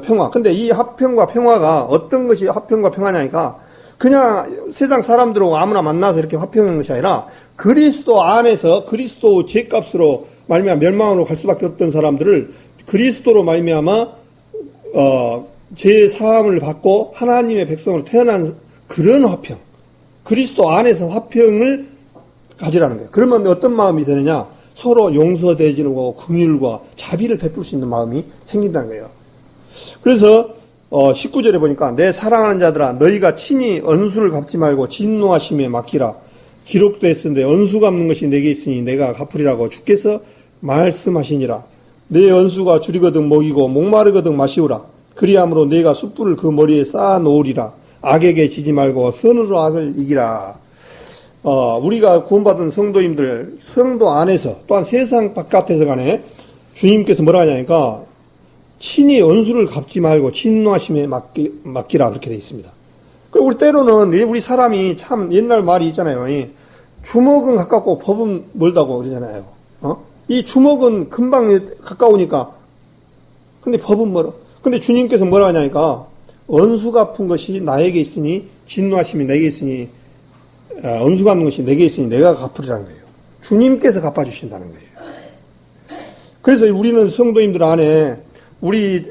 평화. 근데 이 화평과 평화가 어떤 것이 화평과 평화냐니까 그냥 세상 사람들하고 아무나 만나서 이렇게 화평한 것이 아니라 그리스도 안에서 그리스도 죄값으로 말미암아 멸망으로 갈 수밖에 없던 사람들을 그리스도로 말미암아 죄 사함을 받고 하나님의 백성으로 태어난 그런 화평, 그리스도 안에서 화평을 가지라는 거예요. 그러면 어떤 마음이 되느냐? 서로 용서대지고 긍휼과 자비를 베풀 수 있는 마음이 생긴다는 거예요. 그래서 19절에 보니까 내 사랑하는 자들아 너희가 친히 언수를 갚지 말고 진노하심에 맡기라. 기록되었으되 언수 갚는 것이 내게 있으니 내가 갚으리라고 주께서 말씀하시니라. 내 언수가 줄이거든 먹이고 목마르거든 마시우라. 그리함으로 내가 숯불을 그 머리에 쌓아 놓으리라. 악에게 지지 말고 선으로 악을 이기라. 우리가 구원받은 성도님들 성도 안에서 또한 세상 바깥에서 간에 주님께서 뭐라 하냐니까 친히 언수를 갚지 말고 진노하심에 맡기라 그렇게 되어 있습니다. 우리 때로는 우리 사람이 참 옛날 말이 있잖아요. 주먹은 가깝고 법은 멀다고 그러잖아요. 이 주먹은 금방 가까우니까 근데 법은 멀어. 근데 주님께서 뭐라 하냐니까 언수 갚은 것이 나에게 있으니 진노하심이 내게 있으니 언수 갚는 것이 내게 있으니 내가 갚으리라는 거예요. 주님께서 갚아주신다는 거예요. 그래서 우리는 성도님들 안에 우리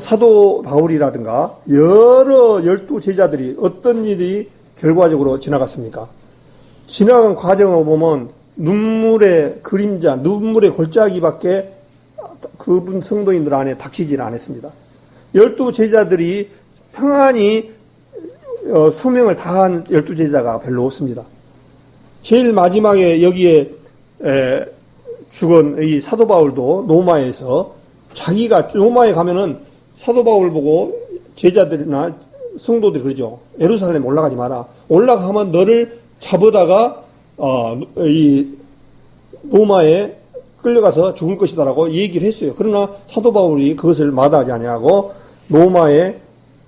사도 바울이라든가 여러 12제자들이 어떤 일이 결과적으로 지나갔습니까? 지나간 과정을 보면 눈물의 그림자, 눈물의 골짜기밖에 그분 성도님들 안에 닥치질 않았습니다. 12제자들이 평안히 소명을 다한 12제자가 별로 없습니다. 제일 마지막에 여기에 죽은 이 사도 바울도 로마에서 자기가 로마에 가면은 사도 바울 보고 제자들이나 성도들이 그러죠. 예루살렘 올라가지 마라. 올라가면 너를 잡아다가 이 로마에 끌려가서 죽을 것이다라고 얘기를 했어요. 그러나 사도 바울이 그것을 마다하지 아니하고 로마에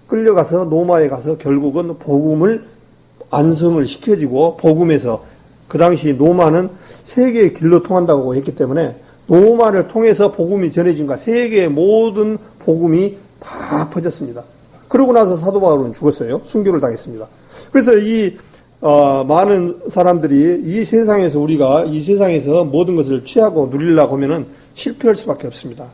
끌려가서 로마에 가서 결국은 복음을 안성을 시켜지고 복음에서 그 당시 로마는 세계의 길로 통한다고 했기 때문에 로마를 통해서 복음이 전해진가 세계의 모든 복음이 다 퍼졌습니다. 그러고 나서 사도 바울은 죽었어요. 순교를 당했습니다. 그래서 이 많은 사람들이 이 세상에서 우리가 이 세상에서 모든 것을 취하고 누리려고 하면은 실패할 수밖에 없습니다.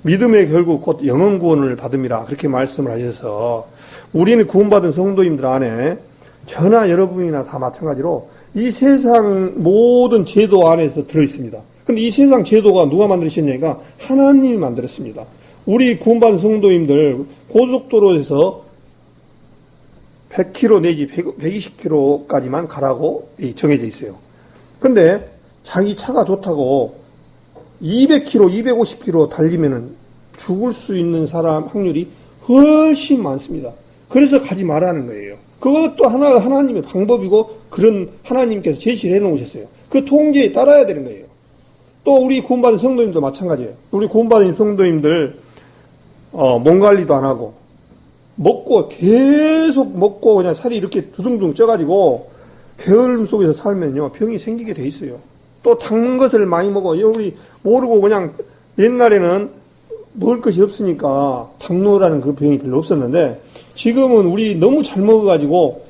믿음의 결국 곧 영원 구원을 받음이라 그렇게 말씀을 하셔서 우리는 구원받은 성도님들 안에 저나 여러분이나 다 마찬가지로 이 세상 모든 제도 안에서 들어있습니다. 근데 이 세상 제도가 누가 만드셨냐니까 하나님이 만들었습니다. 우리 구원받은 성도님들 고속도로에서 100km 내지 120km까지만 가라고 정해져 있어요. 근데 자기 차가 좋다고 200km, 250km 달리면은 죽을 수 있는 사람 확률이 훨씬 많습니다. 그래서 가지 말라는 거예요. 그것도 하나님의 방법이고 그런 하나님께서 제시를 해놓으셨어요. 그 통제에 따라야 되는 거예요. 또 우리 구원받은 성도님도 마찬가지예요. 우리 구원받은 성도님들 몸 관리도 안 하고 먹고 계속 먹고 그냥 살이 이렇게 두둥둥 쪄가지고 게으름 속에서 살면요 병이 생기게 돼 있어요. 또 단 것을 많이 먹어. 우리 모르고 그냥 옛날에는 먹을 것이 없으니까 당뇨라는 그 병이 별로 없었는데 지금은 우리 너무 잘 먹어가지고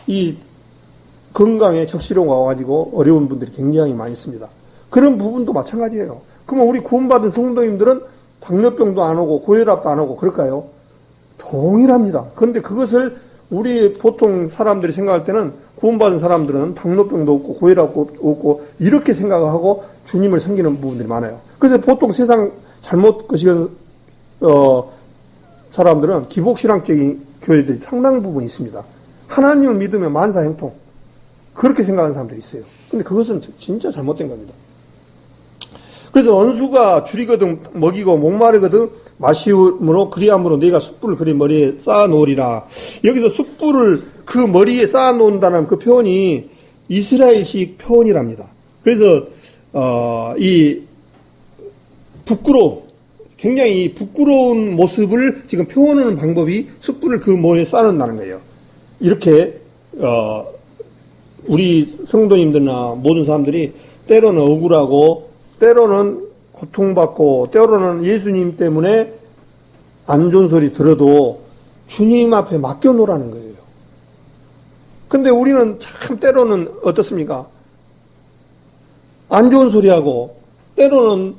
이 건강에 적시로가 와가지고 어려운 분들이 굉장히 많이 있습니다. 그런 부분도 마찬가지예요. 그러면 우리 구원받은 성도님들은 당뇨병도 안 오고 고혈압도 안 오고 그럴까요? 동일합니다. 그런데 그것을 우리 보통 사람들이 생각할 때는 구원받은 사람들은 당뇨병도 없고 고혈압도 없고 이렇게 생각하고 주님을 섬기는 부분들이 많아요. 그래서 보통 세상 잘못 거시는 사람들은 기복신앙적인 교회들이 상당 부분 있습니다. 하나님을 믿으면 만사형통 그렇게 생각하는 사람들이 있어요. 근데 그것은 진짜 잘못된 겁니다. 그래서 언수가 줄이거든 먹이고 목마르거든 마시므로 그리함으로 네가 숯불을 그리 머리에 쌓아 놓으리라. 여기서 숯불을 그 머리에 쌓아 놓는다는 그 표현이 이스라엘식 표현이랍니다. 그래서 이 굉장히 부끄러운 모습을 지금 표현하는 방법이 숯불을 그 머리에 쌓는다는 거예요. 이렇게 우리 성도님들이나 모든 사람들이 때로는 억울하고, 때로는 고통받고, 때로는 예수님 때문에 안 좋은 소리 들어도 주님 앞에 맡겨놓으라는 거예요. 근데 우리는 참 때로는 어떻습니까? 안 좋은 소리하고, 때로는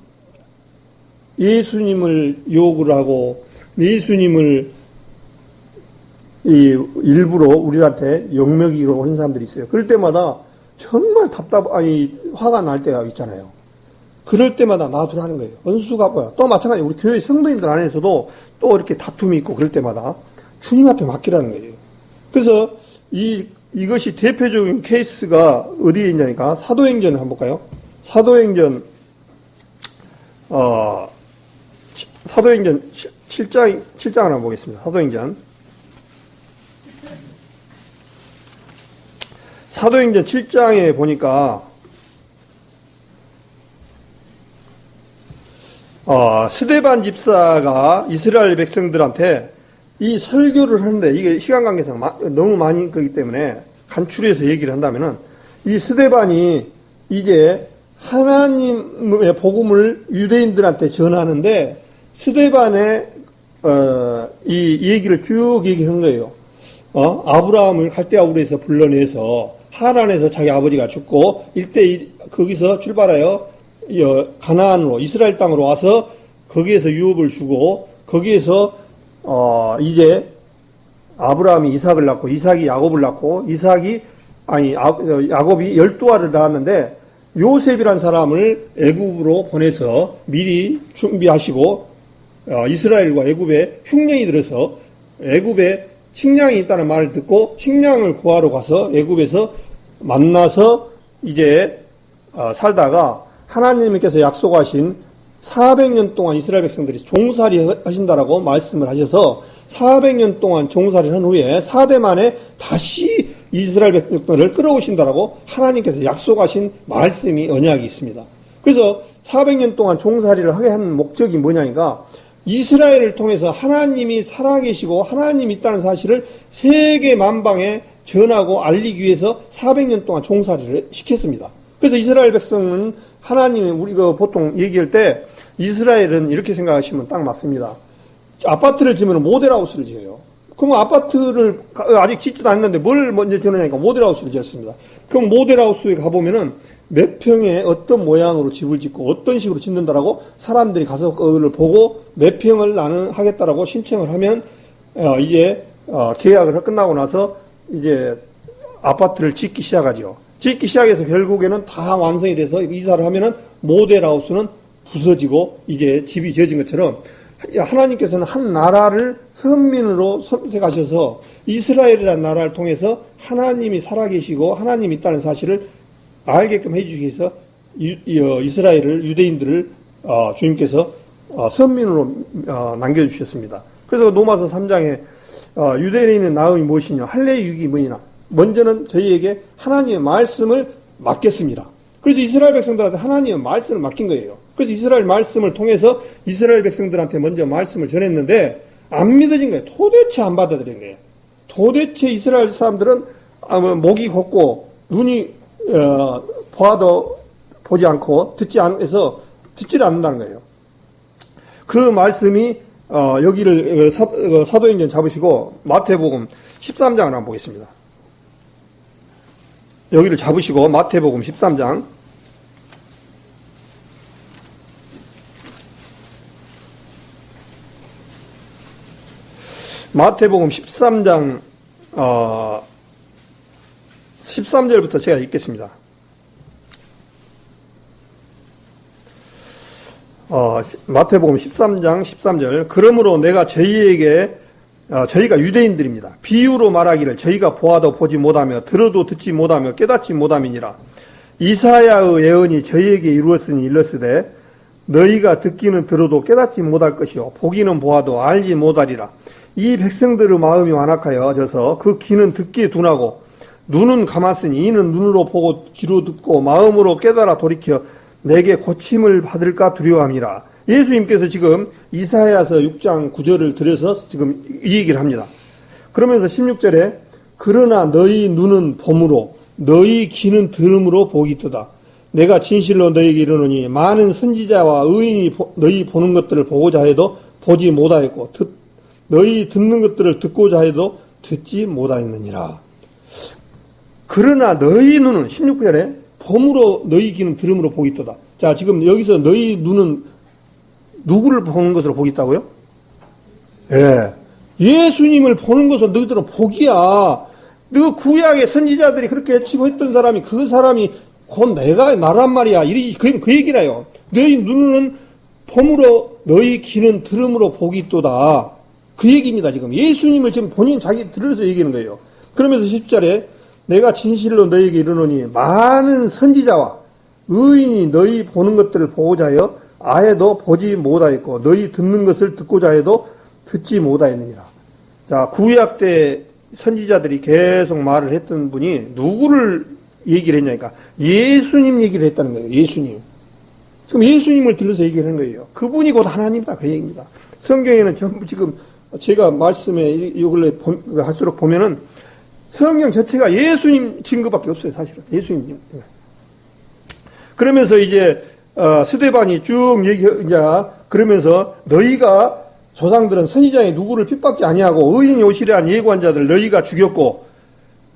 예수님을 욕을 하고, 예수님을 일부러 우리한테 욕먹이로 하는 사람들이 있어요. 그럴 때마다 정말 화가 날 때가 있잖아요. 그럴 때마다 놔두라는 거예요. 은수가 뭐야? 또 마찬가지 우리 교회 성도님들 안에서도 또 이렇게 다툼이 있고 그럴 때마다 주님 앞에 맡기라는 거예요. 그래서 이것이 대표적인 케이스가 어디에 있냐니까 사도행전을 한번 볼까요? 사도행전 7장을 한번 보겠습니다. 사도행전 7장에 보니까 스데반 집사가 이스라엘 백성들한테 이 설교를 하는데 이게 시간 관계상 너무 많이 거기 때문에 간추려서 얘기를 한다면은 이 스데반이 이제 하나님의 복음을 유대인들한테 전하는데 스데반의 이 얘기를 쭉 얘기한 거예요. 아브라함을 갈대아 우르에서 불러내서 하란에서 자기 아버지가 죽고 거기서 출발하여 가나안으로 이스라엘 땅으로 와서 거기에서 유업을 주고 거기에서 이제 아브라함이 이삭을 낳고 이삭이 야곱을 낳고 야곱이 12알을 낳았는데 요셉이란 사람을 애굽으로 보내서 미리 준비하시고 이스라엘과 애굽에 흉년이 들어서 애굽에 식량이 있다는 말을 듣고 식량을 구하러 가서 애굽에서 만나서 이제 살다가 하나님께서 약속하신 400년 동안 이스라엘 백성들이 종살이 하신다라고 말씀을 하셔서 400년 동안 종살이를 한 후에 4대 만에 다시 이스라엘 백성들을 끌어오신다라고 하나님께서 약속하신 말씀이 언약이 있습니다. 그래서 400년 동안 종살이를 하게 한 목적이 뭐냐니까 이스라엘을 통해서 하나님이 살아계시고 하나님이 있다는 사실을 세계 만방에 전하고 알리기 위해서 400년 동안 종살이를 시켰습니다. 그래서 이스라엘 백성은 하나님이 우리가 보통 얘기할 때 이스라엘은 이렇게 생각하시면 딱 맞습니다. 아파트를 지으면 모델하우스를 지어요. 그럼 아파트를 아직 짓지도 않는데 뭘 먼저 지느냐니까 모델하우스를 지었습니다. 그럼 모델하우스에 가보면은 몇 평에 어떤 모양으로 집을 짓고 어떤 식으로 짓는다라고 사람들이 가서 그걸 보고 몇 평을 나는 하겠다라고 신청을 하면 이제 계약을 끝나고 나서 이제 아파트를 짓기 시작하죠. 짓기 시작해서 결국에는 다 완성이 돼서 이사를 하면은 모델하우스는 부서지고 이제 집이 지어진 것처럼 하나님께서는 한 나라를 선민으로 선택하셔서 이스라엘이라는 나라를 통해서 하나님이 살아계시고 하나님이 있다는 사실을 알게끔 해주시기 위해서 이스라엘을 유대인들을 주님께서 선민으로 남겨주셨습니다. 그래서 로마서 3장에 유대인의 나음이 무엇이냐 할례의 유익이 뭐냐 먼저는 저희에게 하나님의 말씀을 맡겼습니다. 그래서 이스라엘 백성들한테 하나님의 말씀을 맡긴 거예요. 그래서 이스라엘 말씀을 통해서 이스라엘 백성들한테 먼저 말씀을 전했는데 안 믿어진 거예요. 도대체 안 받아들인 거예요. 도대체 이스라엘 사람들은 목이 곧고 눈이 보아도 보지 않고 듣지를 않는다는 거예요. 그 말씀이 여기를 사도행전 잡으시고 마태복음 13장을 한번 보겠습니다. 여기를 잡으시고 마태복음 13장 마태복음 13장 13절부터 제가 읽겠습니다. 마태복음 13장 13절 그러므로 내가 저희가 유대인들입니다. 비유로 말하기를 저희가 보아도 보지 못하며 들어도 듣지 못하며 깨닫지 못함이니라. 이사야의 예언이 저희에게 이루었으니 일렀으되 너희가 듣기는 들어도 깨닫지 못할 것이요 보기는 보아도 알지 못하리라. 이 백성들의 마음이 완악하여져서 그 귀는 듣기에 둔하고 눈은 감았으니 이는 눈으로 보고 귀로 듣고 마음으로 깨달아 돌이켜 내게 고침을 받을까 두려워함이라. 예수님께서 지금 이사야서 6장 9절을 들여서 지금 이 얘기를 합니다. 그러면서 16절에 그러나 너희 눈은 봄으로 너희 귀는 들음으로 보기 뜨다. 내가 진실로 너희에게 이르노니 많은 선지자와 의인이 너희 보는 것들을 보고자 해도 보지 못하였고 너희 듣는 것들을 듣고자 해도 듣지 못하였느니라. 그러나 너희 눈은 16절에 봄으로 너희 귀는 들음으로 보겠도다. 자, 지금 여기서 너희 눈은 누구를 보는 것으로 보겠다고요? 예. 예수님을 보는 것은 너희들은 복이야. 너 구약의 선지자들이 그렇게 외치고 했던 사람이 그 사람이 곧 나란 말이야. 그 얘기라요. 너희 눈은 봄으로 너희 귀는 들음으로 보겠도다. 그 얘기입니다, 지금. 예수님을 지금 본인 자기 들어서 얘기하는 거예요. 그러면서 10절에 내가 진실로 너희에게 이르노니 많은 선지자와 의인이 너희 보는 것들을 보고자 하여 아예도 보지 못하였고 너희 듣는 것을 듣고자 해도 듣지 못하였느니라. 자, 구약 때 선지자들이 계속 말을 했던 분이 누구를 얘기를 했냐니까 예수님 얘기를 했다는 거예요. 예수님. 지금 예수님을 들러서 얘기하는 거예요. 그분이 곧 하나님이다. 그 얘기입니다. 성경에는 전부 지금 제가 말씀에 이걸 할수록 보면은 성경 자체가 예수님 증거밖에 없어요. 사실은. 예수님. 그러면서 이제 스데반이 쭉 이제 그러면서 너희가 조상들은 선지자의 누구를 핍박지 아니하고 의인이 오시려 한 예고한 자들 너희가 죽였고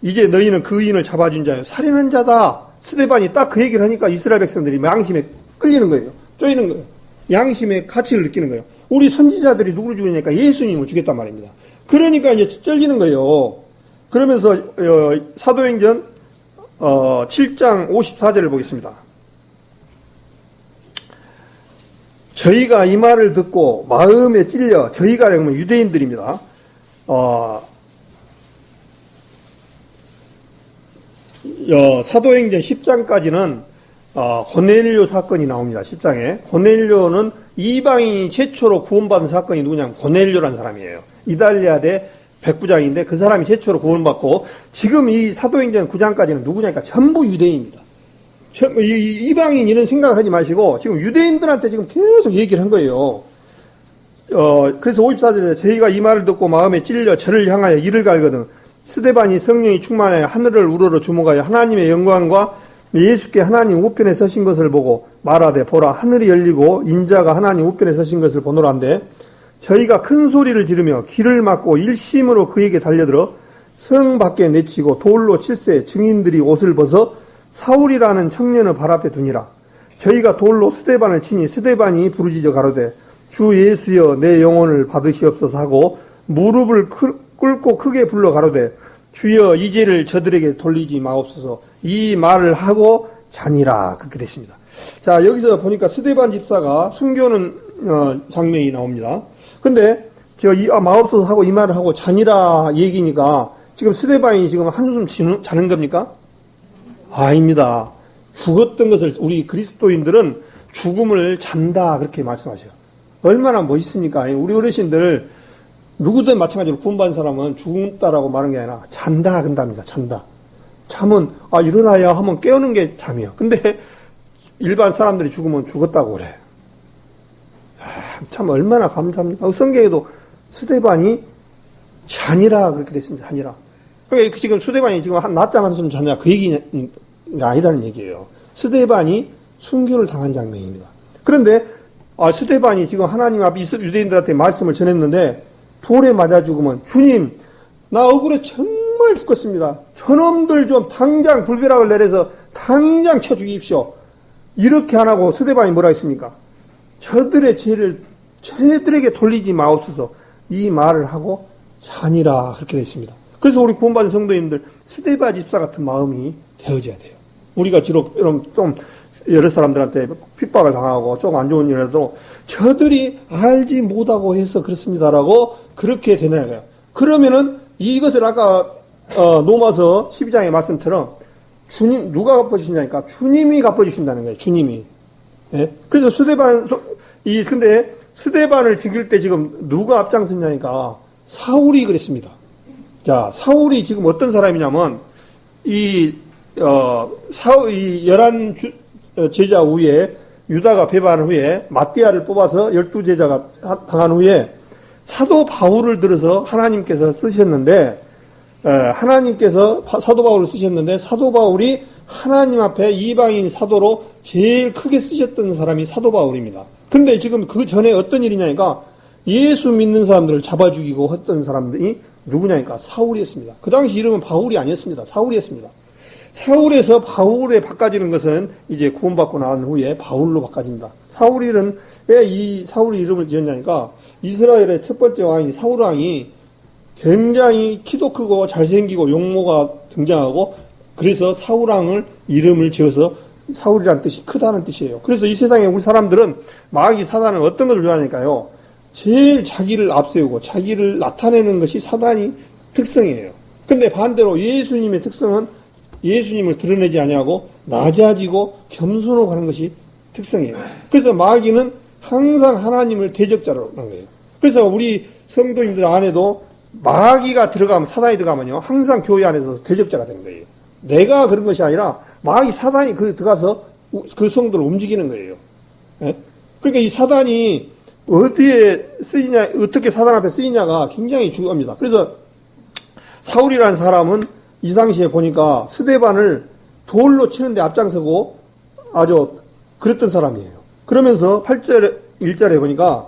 이제 너희는 그 의인을 잡아준 자요 살인한 자다. 스데반이 딱 그 얘기를 하니까 이스라엘 백성들이 양심에 끌리는 거예요. 쪼이는 거예요. 양심의 가치를 느끼는 거예요. 우리 선지자들이 누구를 죽이냐니까 예수님을 죽였단 말입니다. 그러니까 이제 쩔리는 거예요. 그러면서 사도행전 7장 54절을 보겠습니다. 저희가 이 말을 듣고 마음에 찔려 저희가 그러면 유대인들입니다. 사도행전 10장까지는 고넬료 사건이 나옵니다. 10장에 고넬료는 이방인이 최초로 구원받은 사건이 누구냐면 고넬료라는 사람이에요. 이달리아 대 백부장인데 그 사람이 최초로 구원받고 지금 이 사도행전 9장까지는 누구냐니까 전부 유대인입니다. 이방인 이런 생각을 하지 마시고 지금 유대인들한테 지금 계속 얘기를 한 거예요. 그래서 54절에 저희가 이 말을 듣고 마음에 찔려 저를 향하여 이를 갈거든 스데반이 성령이 충만하여 하늘을 우러러 주목하여 하나님의 영광과 예수께 하나님 우편에 서신 것을 보고 말하되 보라 하늘이 열리고 인자가 하나님 우편에 서신 것을 보노란데 저희가 큰 소리를 지르며 귀를 막고 일심으로 그에게 달려들어 성 밖에 내치고 돌로 칠세 증인들이 옷을 벗어 사울이라는 청년의 발 앞에 두니라. 저희가 돌로 스데반을 치니 스데반이 부르짖어 가로되 주 예수여 내 영혼을 받으시옵소서 하고 무릎을 꿇고 크게 불러 가로되 주여 이 죄를 저들에게 돌리지 마옵소서. 이 말을 하고 자니라. 그렇게 됐습니다. 자, 여기서 보니까 스데반 집사가 숨겨는 장면이 나옵니다. 근데 마옵소서 하고 이 말을 하고 자니라 얘기니까 지금 스데반이 지금 한숨 자는 겁니까? 아닙니다. 죽었던 것을 우리 그리스도인들은 죽음을 잔다 그렇게 말씀하셔요. 얼마나 멋있습니까? 우리 어르신들 누구든 마찬가지로 구원받은 사람은 죽었다라고 말하는 게 아니라 잔다 그런답니다. 잔다. 잠은 일어나야 하면 깨우는 게 잠이에요. 근데 일반 사람들이 죽으면 죽었다고 그래. 참 얼마나 감사합니까? 성경에도 스데반이 잔이라 그렇게 됐습니다. 잔이라. 그러니까 지금 스데반이 지금 낮잠 한숨 자냐 그 얘기가 아니라는 얘기예요. 스데반이 순교를 당한 장면입니다. 그런데 스데반이 지금 하나님 앞 유대인들한테 말씀을 전했는데 돌에 맞아 죽으면 주님 나 억울해 정말 죽겠습니다. 저놈들 좀 당장 불벼락을 내려서 당장 쳐 죽이십시오. 이렇게 안 하고 스데반이 뭐라 했습니까? 저들의 죄를 저들에게 돌리지 마옵소서. 이 말을 하고 자니라 그렇게 됐습니다. 그래서 우리 구원받은 성도님들 스데반 집사 같은 마음이 되어져야 돼요. 우리가 지록 좀 여러 사람들한테 핍박을 당하고 좀 안 좋은 일이라도 저들이 알지 못하고 해서 그렇습니다라고 그렇게 되는 거예요. 그러면은 이것을 아까 로마서 12장의 말씀처럼 주님 누가 갚아주시냐니까 주님이 갚아주신다는 거예요. 주님이. 예? 그래서 근데 스데반을 죽일 때 지금 누가 앞장섰냐니까 사울이 그랬습니다. 자, 사울이 지금 어떤 사람이냐면 이 11 제자 후에 유다가 배반한 후에 마띠아를 뽑아서 12제자가 당한 후에 사도 바울을 들어서 하나님께서 쓰셨는데 하나님께서 사도 바울을 쓰셨는데 사도 바울이 하나님 앞에 이방인 사도로 제일 크게 쓰셨던 사람이 사도 바울입니다. 근데 지금 그 전에 어떤 일이냐니까 예수 믿는 사람들을 잡아 죽이고 했던 사람들이 누구냐니까 사울이었습니다. 그 당시 이름은 바울이 아니었습니다. 사울이었습니다. 사울에서 바울에 바꿔지는 것은 이제 구원받고 나온 후에 바울로 바꿔집니다. 사울이는 왜 이 사울이 이름을 지었냐니까 이스라엘의 첫 번째 왕이 사울 왕이 굉장히 키도 크고 잘생기고 용모가 등장하고 그래서 사울 왕을 이름을 지어서 사울이라는 뜻이 크다는 뜻이에요. 그래서 이 세상에 우리 사람들은 마귀 사단은 어떤 걸 좋아하니까요. 제일 자기를 앞세우고 자기를 나타내는 것이 사단이 특성이에요. 근데 반대로 예수님의 특성은 예수님을 드러내지 아니하고 낮아지고 겸손하고 하는 것이 특성이에요. 그래서 마귀는 항상 하나님을 대적자로 하는 거예요. 그래서 우리 성도님들 안에도 마귀가 들어가면 사단이 들어가면요 항상 교회 안에서 대적자가 되는 거예요. 내가 그런 것이 아니라 마귀 사단이 들어가서 그 성도를 움직이는 거예요. 예? 그러니까 이 사단이 어디에 쓰이냐, 어떻게 사단 앞에 쓰이냐가 굉장히 중요합니다. 그래서 사울이라는 사람은 이 당시에 보니까 스데반을 돌로 치는데 앞장서고 아주 그랬던 사람이에요. 그러면서 8절, 1절에 보니까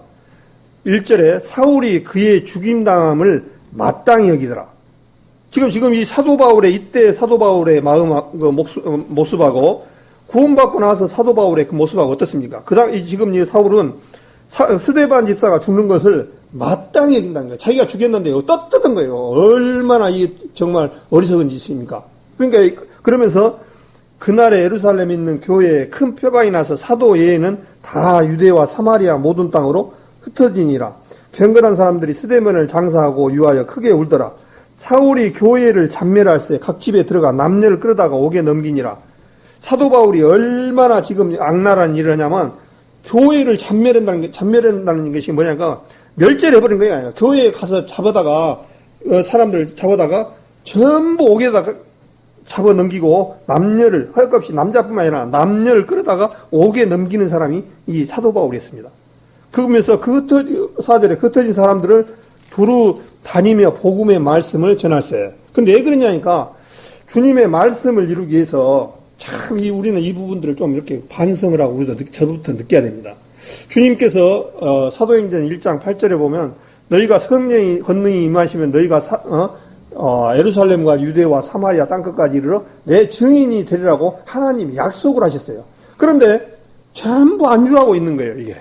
1절에 사울이 그의 죽임당함을 마땅히 여기더라. 지금 이 사도 바울의 이때 사도 바울의 모습하고 구원받고 나서 사도 바울의 그 모습하고 어떻습니까? 지금 이 사울은 스데반 집사가 죽는 것을 마땅히 여긴다는 거예요. 자기가 죽였는데요. 떳떳한 거예요. 얼마나 정말 어리석은 짓입니까? 그러니까 그러면서 그날에 예루살렘에 있는 교회에 큰 표방이 나서 사도 외에는 다 유대와 사마리아 모든 땅으로 흩어지니라. 경건한 사람들이 스데반을 장사하고 유하여 크게 울더라. 사울이 교회를 참멸할세 각 집에 들어가 남녀를 끌어다가 옥에 넘기니라. 사도 바울이 얼마나 지금 악랄한 일을 하냐면 교회를 참멸한다는 것이 뭐냐니까 멸절을 해버린 거예요. 아니라 교회에 가서 사람들을 잡아다가 전부 옥에다가 잡아 넘기고 남녀를 허락없이 남자뿐만 아니라 남녀를 끌어다가 옥에 넘기는 사람이 이 사도 바울이었습니다. 그러면서 사절에 흩어진 사람들을 두루 다니며 복음의 말씀을 전할세. 근데 왜 그러냐니까 주님의 말씀을 이루기 위해서 참 우리는 이 부분들을 좀 이렇게 반성을 하고 우리도 저부터 느껴야 됩니다. 주님께서 사도행전 1장 8절에 보면 너희가 성령이 권능이 임하시면 너희가 예루살렘과 유대와 사마리아 땅끝까지 이르러 내 증인이 되리라고 하나님이 약속을 하셨어요. 그런데 전부 안주하고 있는 거예요, 이게.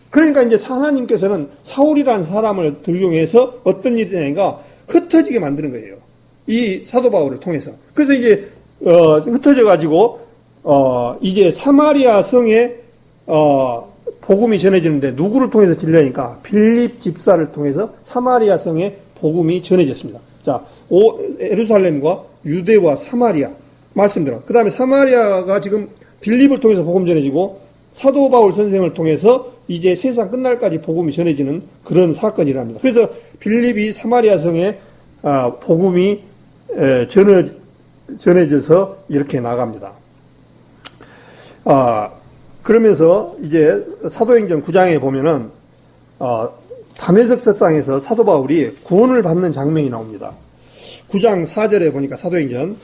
그러니까 이제 하나님께서는 사울이라는 사람을 등용해서 어떤 일이냐니까 흩어지게 만드는 거예요. 이 사도 바울을 통해서. 그래서 이제 흩어져 가지고 이제 사마리아 성에 복음이 전해지는데 누구를 통해서 전해지니까 빌립 집사를 통해서 사마리아 성에 복음이 전해졌습니다. 자, 예루살렘과 유대와 사마리아 말씀드려. 그 다음에 사마리아가 지금 빌립을 통해서 복음 전해지고 사도 바울 선생을 통해서 이제 세상 끝날까지 복음이 전해지는 그런 사건이랍니다. 그래서 빌립이 사마리아 성에 복음이 전해져서 이렇게 나갑니다. 그러면서 이제 사도행전 9장에 보면은 다메섹 석상에서 사도 바울이 구원을 받는 장면이 나옵니다. 9장 4절에 보니까 사도행전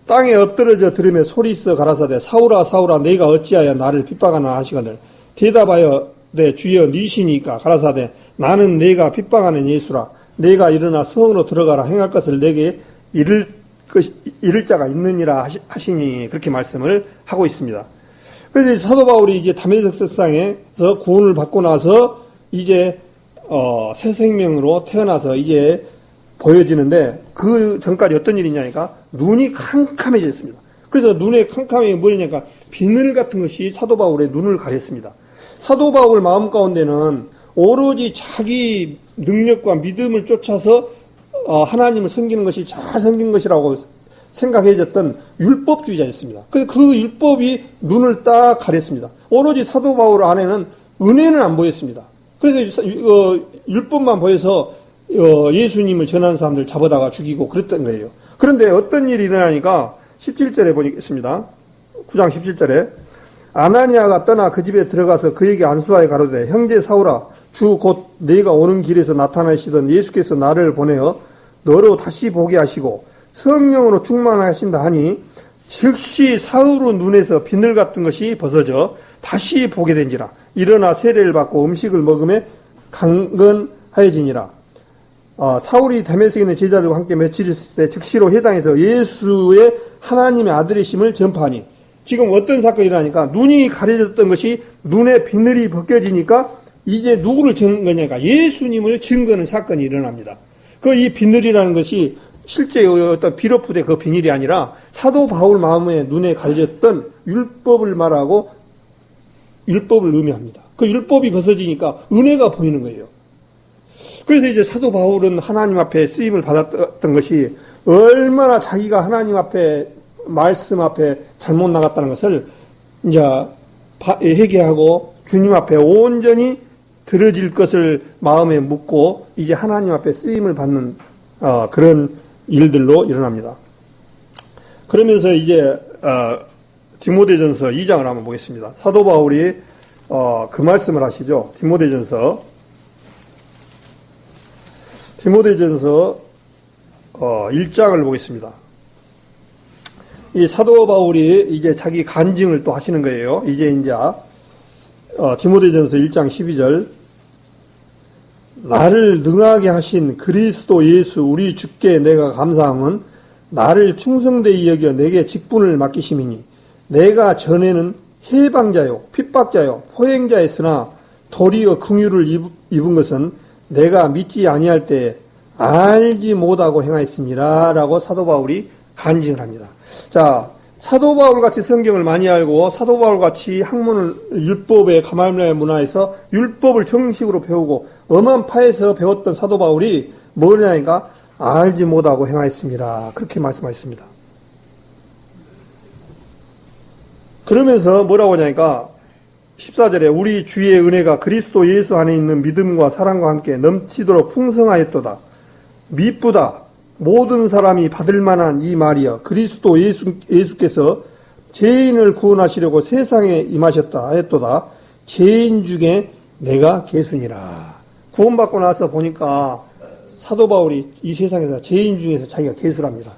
땅에 엎드러져 들으며 소리써 가라사대 사울아 사울아 내가 어찌하여 나를 핍박하나 하시거늘 대답하여 내 주여 니시니까 가라사대 나는 내가 핍박하는 예수라 내가 일어나 성으로 들어가라 행할 것을 내게 이를 자가 있느니라 하시니 그렇게 말씀을 하고 있습니다. 그래서 사도 바울이 이제 다메섹 석상에서 구원을 받고 나서 이제 새 생명으로 태어나서 이제 보여지는데 그 전까지 어떤 일이냐니까 눈이 캄캄해졌습니다. 그래서 눈의 캄캄함이 뭐냐니까 비늘 같은 것이 사도 바울의 눈을 가렸습니다. 사도 바울 마음 가운데는 오로지 자기 능력과 믿음을 쫓아서 하나님을 섬기는 것이 잘 섬긴 것이라고 생각해졌던 율법주의자였습니다. 그래서 그 율법이 눈을 딱 가렸습니다. 오로지 사도 바울 안에는 은혜는 안 보였습니다. 그래서 율법만 보여서 예수님을 전하는 사람들 잡아다가 죽이고 그랬던 거예요. 그런데 어떤 일이 일어나니까 17절에 보겠습니다. 9장 17절에 아나니아가 떠나 그 집에 들어가서 그에게 안수하여 가로되 형제 사울아 주 곧 네가 오는 길에서 나타나시던 예수께서 나를 보내어 너로 다시 보게 하시고 성령으로 충만하신다 하니 즉시 사울의 눈에서 비늘 같은 것이 벗어져 다시 보게 된지라. 일어나 세례를 받고 음식을 먹음에 강건하여지니라. 사울이 다메섹에 있는 제자들과 함께 며칠 있을 때 즉시로 해당해서 예수의 하나님의 아들이심을 전파하니. 지금 어떤 사건이 일어나니까 눈이 가려졌던 것이 눈에 비늘이 벗겨지니까 이제 누구를 증거냐니까 예수님을 증거하는 사건이 일어납니다. 이 비늘이라는 것이 실제 어떤 비로푸대 그 비닐이 아니라 사도 바울 마음에 눈에 가려졌던 율법을 말하고 율법을 의미합니다. 그 율법이 벗어지니까 은혜가 보이는 거예요. 그래서 이제 사도 바울은 하나님 앞에 쓰임을 받았던 것이 얼마나 자기가 하나님 앞에 말씀 앞에 잘못 나갔다는 것을 이제 회개하고 주님 앞에 온전히 들어질 것을 마음에 묻고 이제 하나님 앞에 쓰임을 받는 그런 일들로 일어납니다. 그러면서 이제 디모데전서 2장을 한번 보겠습니다. 사도 바울이 그 말씀을 하시죠. 디모데전서 1장을 보겠습니다. 이 사도 바울이 이제 자기 간증을 또 하시는 거예요. 이제 디모데전서 1장 12절 나를 능하게 하신 그리스도 예수 우리 주께 내가 감사함은 나를 충성되이 여겨 내게 직분을 맡기심이니 내가 전에는 해방자요 핍박자요 포행자였으나 도리어 긍휼을 입은 것은 내가 믿지 아니할 때에 알지 못하고 행하였습니다. 라고 사도 바울이 간증을 합니다. 자, 사도 바울 같이 성경을 많이 알고 사도 바울 같이 학문을 율법의 가말리엘 문화에서 율법을 정식으로 배우고 엄한 파에서 배웠던 사도 바울이 뭐냐니까 알지 못하고 행하였습니다. 그렇게 말씀하셨습니다. 그러면서 뭐라고 하냐니까 14절에 우리 주의 은혜가 그리스도 예수 안에 있는 믿음과 사랑과 함께 넘치도록 풍성하였도다. 미쁘다. 모든 사람이 받을 만한 이 말이여 그리스도 예수께서 죄인을 구원하시려고 세상에 임하셨다 했도다. 죄인 중에 내가 개수니라. 구원받고 나서 보니까 사도 바울이 이 세상에서 죄인 중에서 자기가 개수랍니다.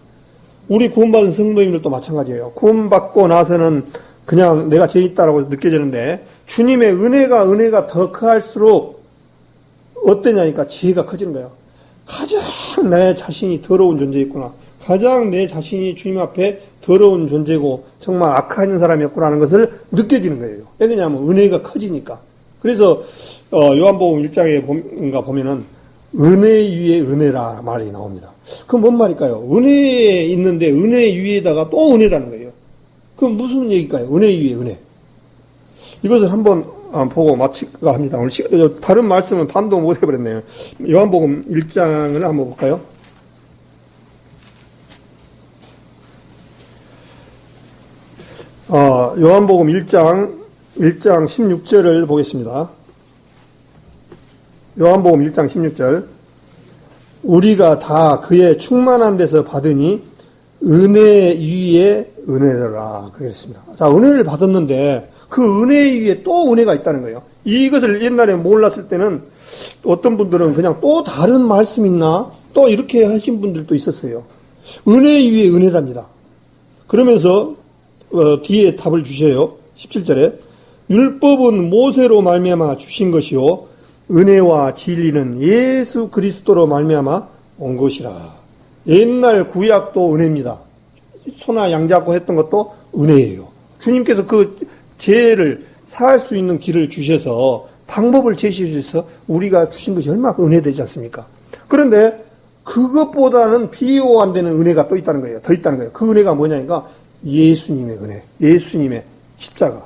우리 구원받은 성도님들도 마찬가지예요. 구원받고 나서는 그냥 내가 죄 있다라고 느껴지는데 주님의 은혜가 더 커할수록 어떠냐니까 죄가 커지는 거예요. 가장 내 자신이 더러운 존재였구나. 가장 내 자신이 주님 앞에 더러운 존재고 정말 악한 사람이었구나 하는 것을 느껴지는 거예요. 왜냐하면 은혜가 커지니까. 그래서 요한복음 1장에 보면은 은혜 위에 은혜라 말이 나옵니다. 그건 뭔 말일까요? 은혜에 있는데 은혜 위에다가 또 은혜라는 거예요. 그럼 무슨 얘기일까요? 은혜 위에 은혜. 이것을 한번 보고 마칠까 합니다. 오늘 다른 말씀은 반도 못 해버렸네요. 요한복음 1장을 한번 볼까요? 요한복음 1장 16절을 보겠습니다. 요한복음 1장 16절 우리가 다 그의 충만한 데서 받으니 은혜 위에 은혜라 그랬습니다. 자, 은혜를 받았는데 그 은혜 위에 또 은혜가 있다는 거예요. 이것을 옛날에 몰랐을 때는 어떤 분들은 그냥 또 다른 말씀 있나? 또 이렇게 하신 분들도 있었어요. 은혜 위에 은혜랍니다. 그러면서 뒤에 답을 주셔요. 17절에 율법은 모세로 말미암아 주신 것이요 은혜와 진리는 예수 그리스도로 말미암아 온 것이라. 옛날 구약도 은혜입니다. 소나 양 잡고 했던 것도 은혜예요. 주님께서 그 죄를 사할 수 있는 길을 주셔서 방법을 제시해 주셔서 우리가 주신 것이 얼마나 은혜되지 않습니까? 그런데 그것보다는 비교 안 되는 은혜가 또 있다는 거예요. 더 있다는 거예요. 그 은혜가 뭐냐니까 예수님의 은혜, 예수님의 십자가.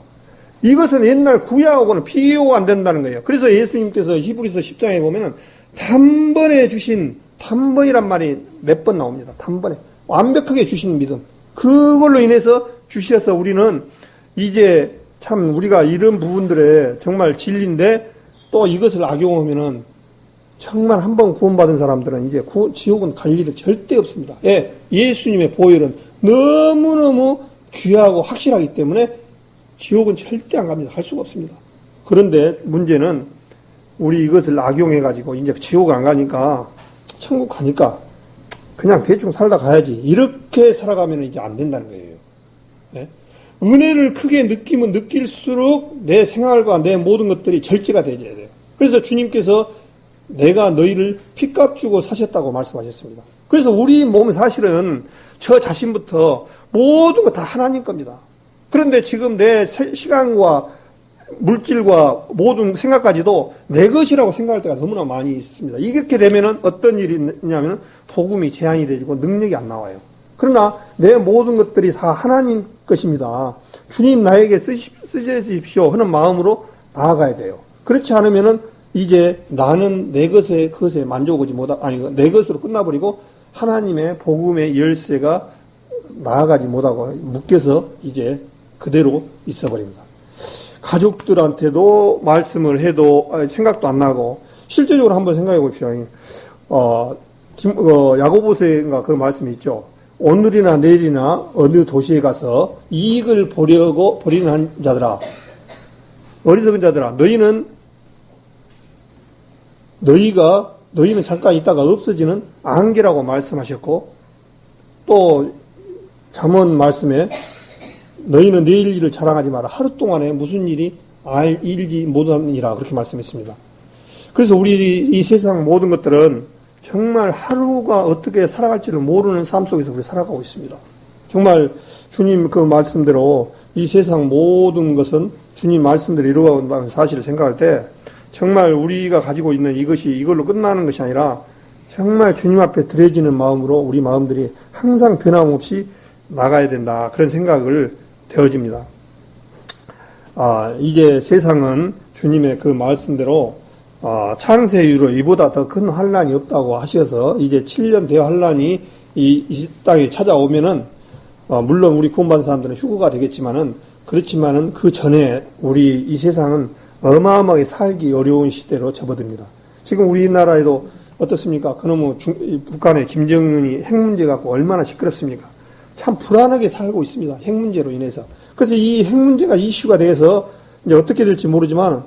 이것은 옛날 구약하고는 비교가 안 된다는 거예요. 그래서 예수님께서 히브리서 10장에 보면은 단번에 주신, 단번이란 말이 몇 번 나옵니다. 단번에. 완벽하게 주신 믿음. 그걸로 인해서 주셔서 우리는 이제 참 우리가 이런 부분들에 정말 진리인데 또 이것을 악용하면은 정말 한번 구원받은 사람들은 이제 지옥은 갈 일이 절대 없습니다. 예, 예수님의 보혈은 너무너무 귀하고 확실하기 때문에 지옥은 절대 안 갑니다. 갈 수가 없습니다. 그런데 문제는 우리 이것을 악용해가지고 이제 지옥 안 가니까 천국 가니까 그냥 대충 살다 가야지. 이렇게 살아가면 이제 안 된다는 거예요. 은혜를 크게 느끼면 느낄수록 내 생활과 내 모든 것들이 절제가 되어야 돼요. 그래서 주님께서 내가 너희를 핏값 주고 사셨다고 말씀하셨습니다. 그래서 우리 몸은 사실은 저 자신부터 모든 거 다 하나님 겁니다. 그런데 지금 내 시간과 물질과 모든 생각까지도 내 것이라고 생각할 때가 너무나 많이 있습니다. 이렇게 되면은 어떤 일이 있냐면 복음이 제한이 되고 능력이 안 나와요. 그러나 내 모든 것들이 다 하나님 것입니다. 주님 나에게 쓰셔주십시오 하는 마음으로 나아가야 돼요. 그렇지 않으면은 이제 나는 내 것에 만족하지 아니, 내 것으로 끝나버리고 하나님의 복음의 열쇠가 나아가지 못하고 묶여서 이제 그대로 있어버립니다. 가족들한테도 말씀을 해도 생각도 안 나고, 실제적으로 한번 생각해 봅시다. 야고보서인가 그 말씀이 있죠. 오늘이나 내일이나 어느 도시에 가서 이익을 보려고 버리는 자들아, 어리석은 자들아, 너희는 잠깐 있다가 없어지는 안개라고 말씀하셨고, 또 잠언 말씀에 너희는 내일 일을 자랑하지 마라. 하루 동안에 무슨 일이 일지 못하느니라. 그렇게 말씀했습니다. 그래서 우리 이 세상 모든 것들은 정말 하루가 어떻게 살아갈지를 모르는 삶 속에서 우리 살아가고 있습니다. 정말 주님 그 말씀대로 이 세상 모든 것은 주님 말씀대로 이루어간다는 사실을 생각할 때 정말 우리가 가지고 있는 이것이 이걸로 끝나는 것이 아니라 정말 주님 앞에 드려지는 마음으로 우리 마음들이 항상 변함없이 나가야 된다. 그런 생각을 되어집니다. 이제 세상은 주님의 그 말씀대로 창세 이후로 이보다 더 큰 환란이 없다고 하셔서 이제 7년 대환 환란이 이 땅에 찾아오면은 물론 우리 구원받은 사람들은 휴거가 되겠지만은 그렇지만은 그 전에 우리 이 세상은 어마어마하게 살기 어려운 시대로 접어듭니다. 지금 우리나라에도 어떻습니까? 그놈의 북한의 김정은이 핵 문제 갖고 얼마나 시끄럽습니까? 참 불안하게 살고 있습니다. 핵 문제로 인해서. 그래서 이 핵 문제가 이슈가 돼서 이제 어떻게 될지 모르지만,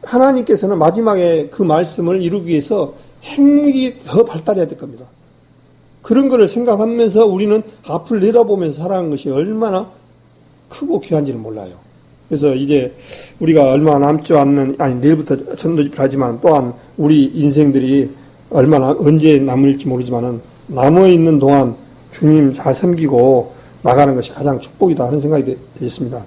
하나님께서는 마지막에 그 말씀을 이루기 위해서 핵무기 더 발달해야 될 겁니다. 그런 거를 생각하면서 우리는 앞을 내다보면서 살아가는 것이 얼마나 크고 귀한지를 몰라요. 그래서 이제 우리가 얼마 남지 않는, 내일부터 전도집을 하지만 또한 우리 인생들이 얼마나 언제 남을지 모르지만은 남아있는 동안 주님 잘 섬기고 나가는 것이 가장 축복이다 하는 생각이 되었습니다.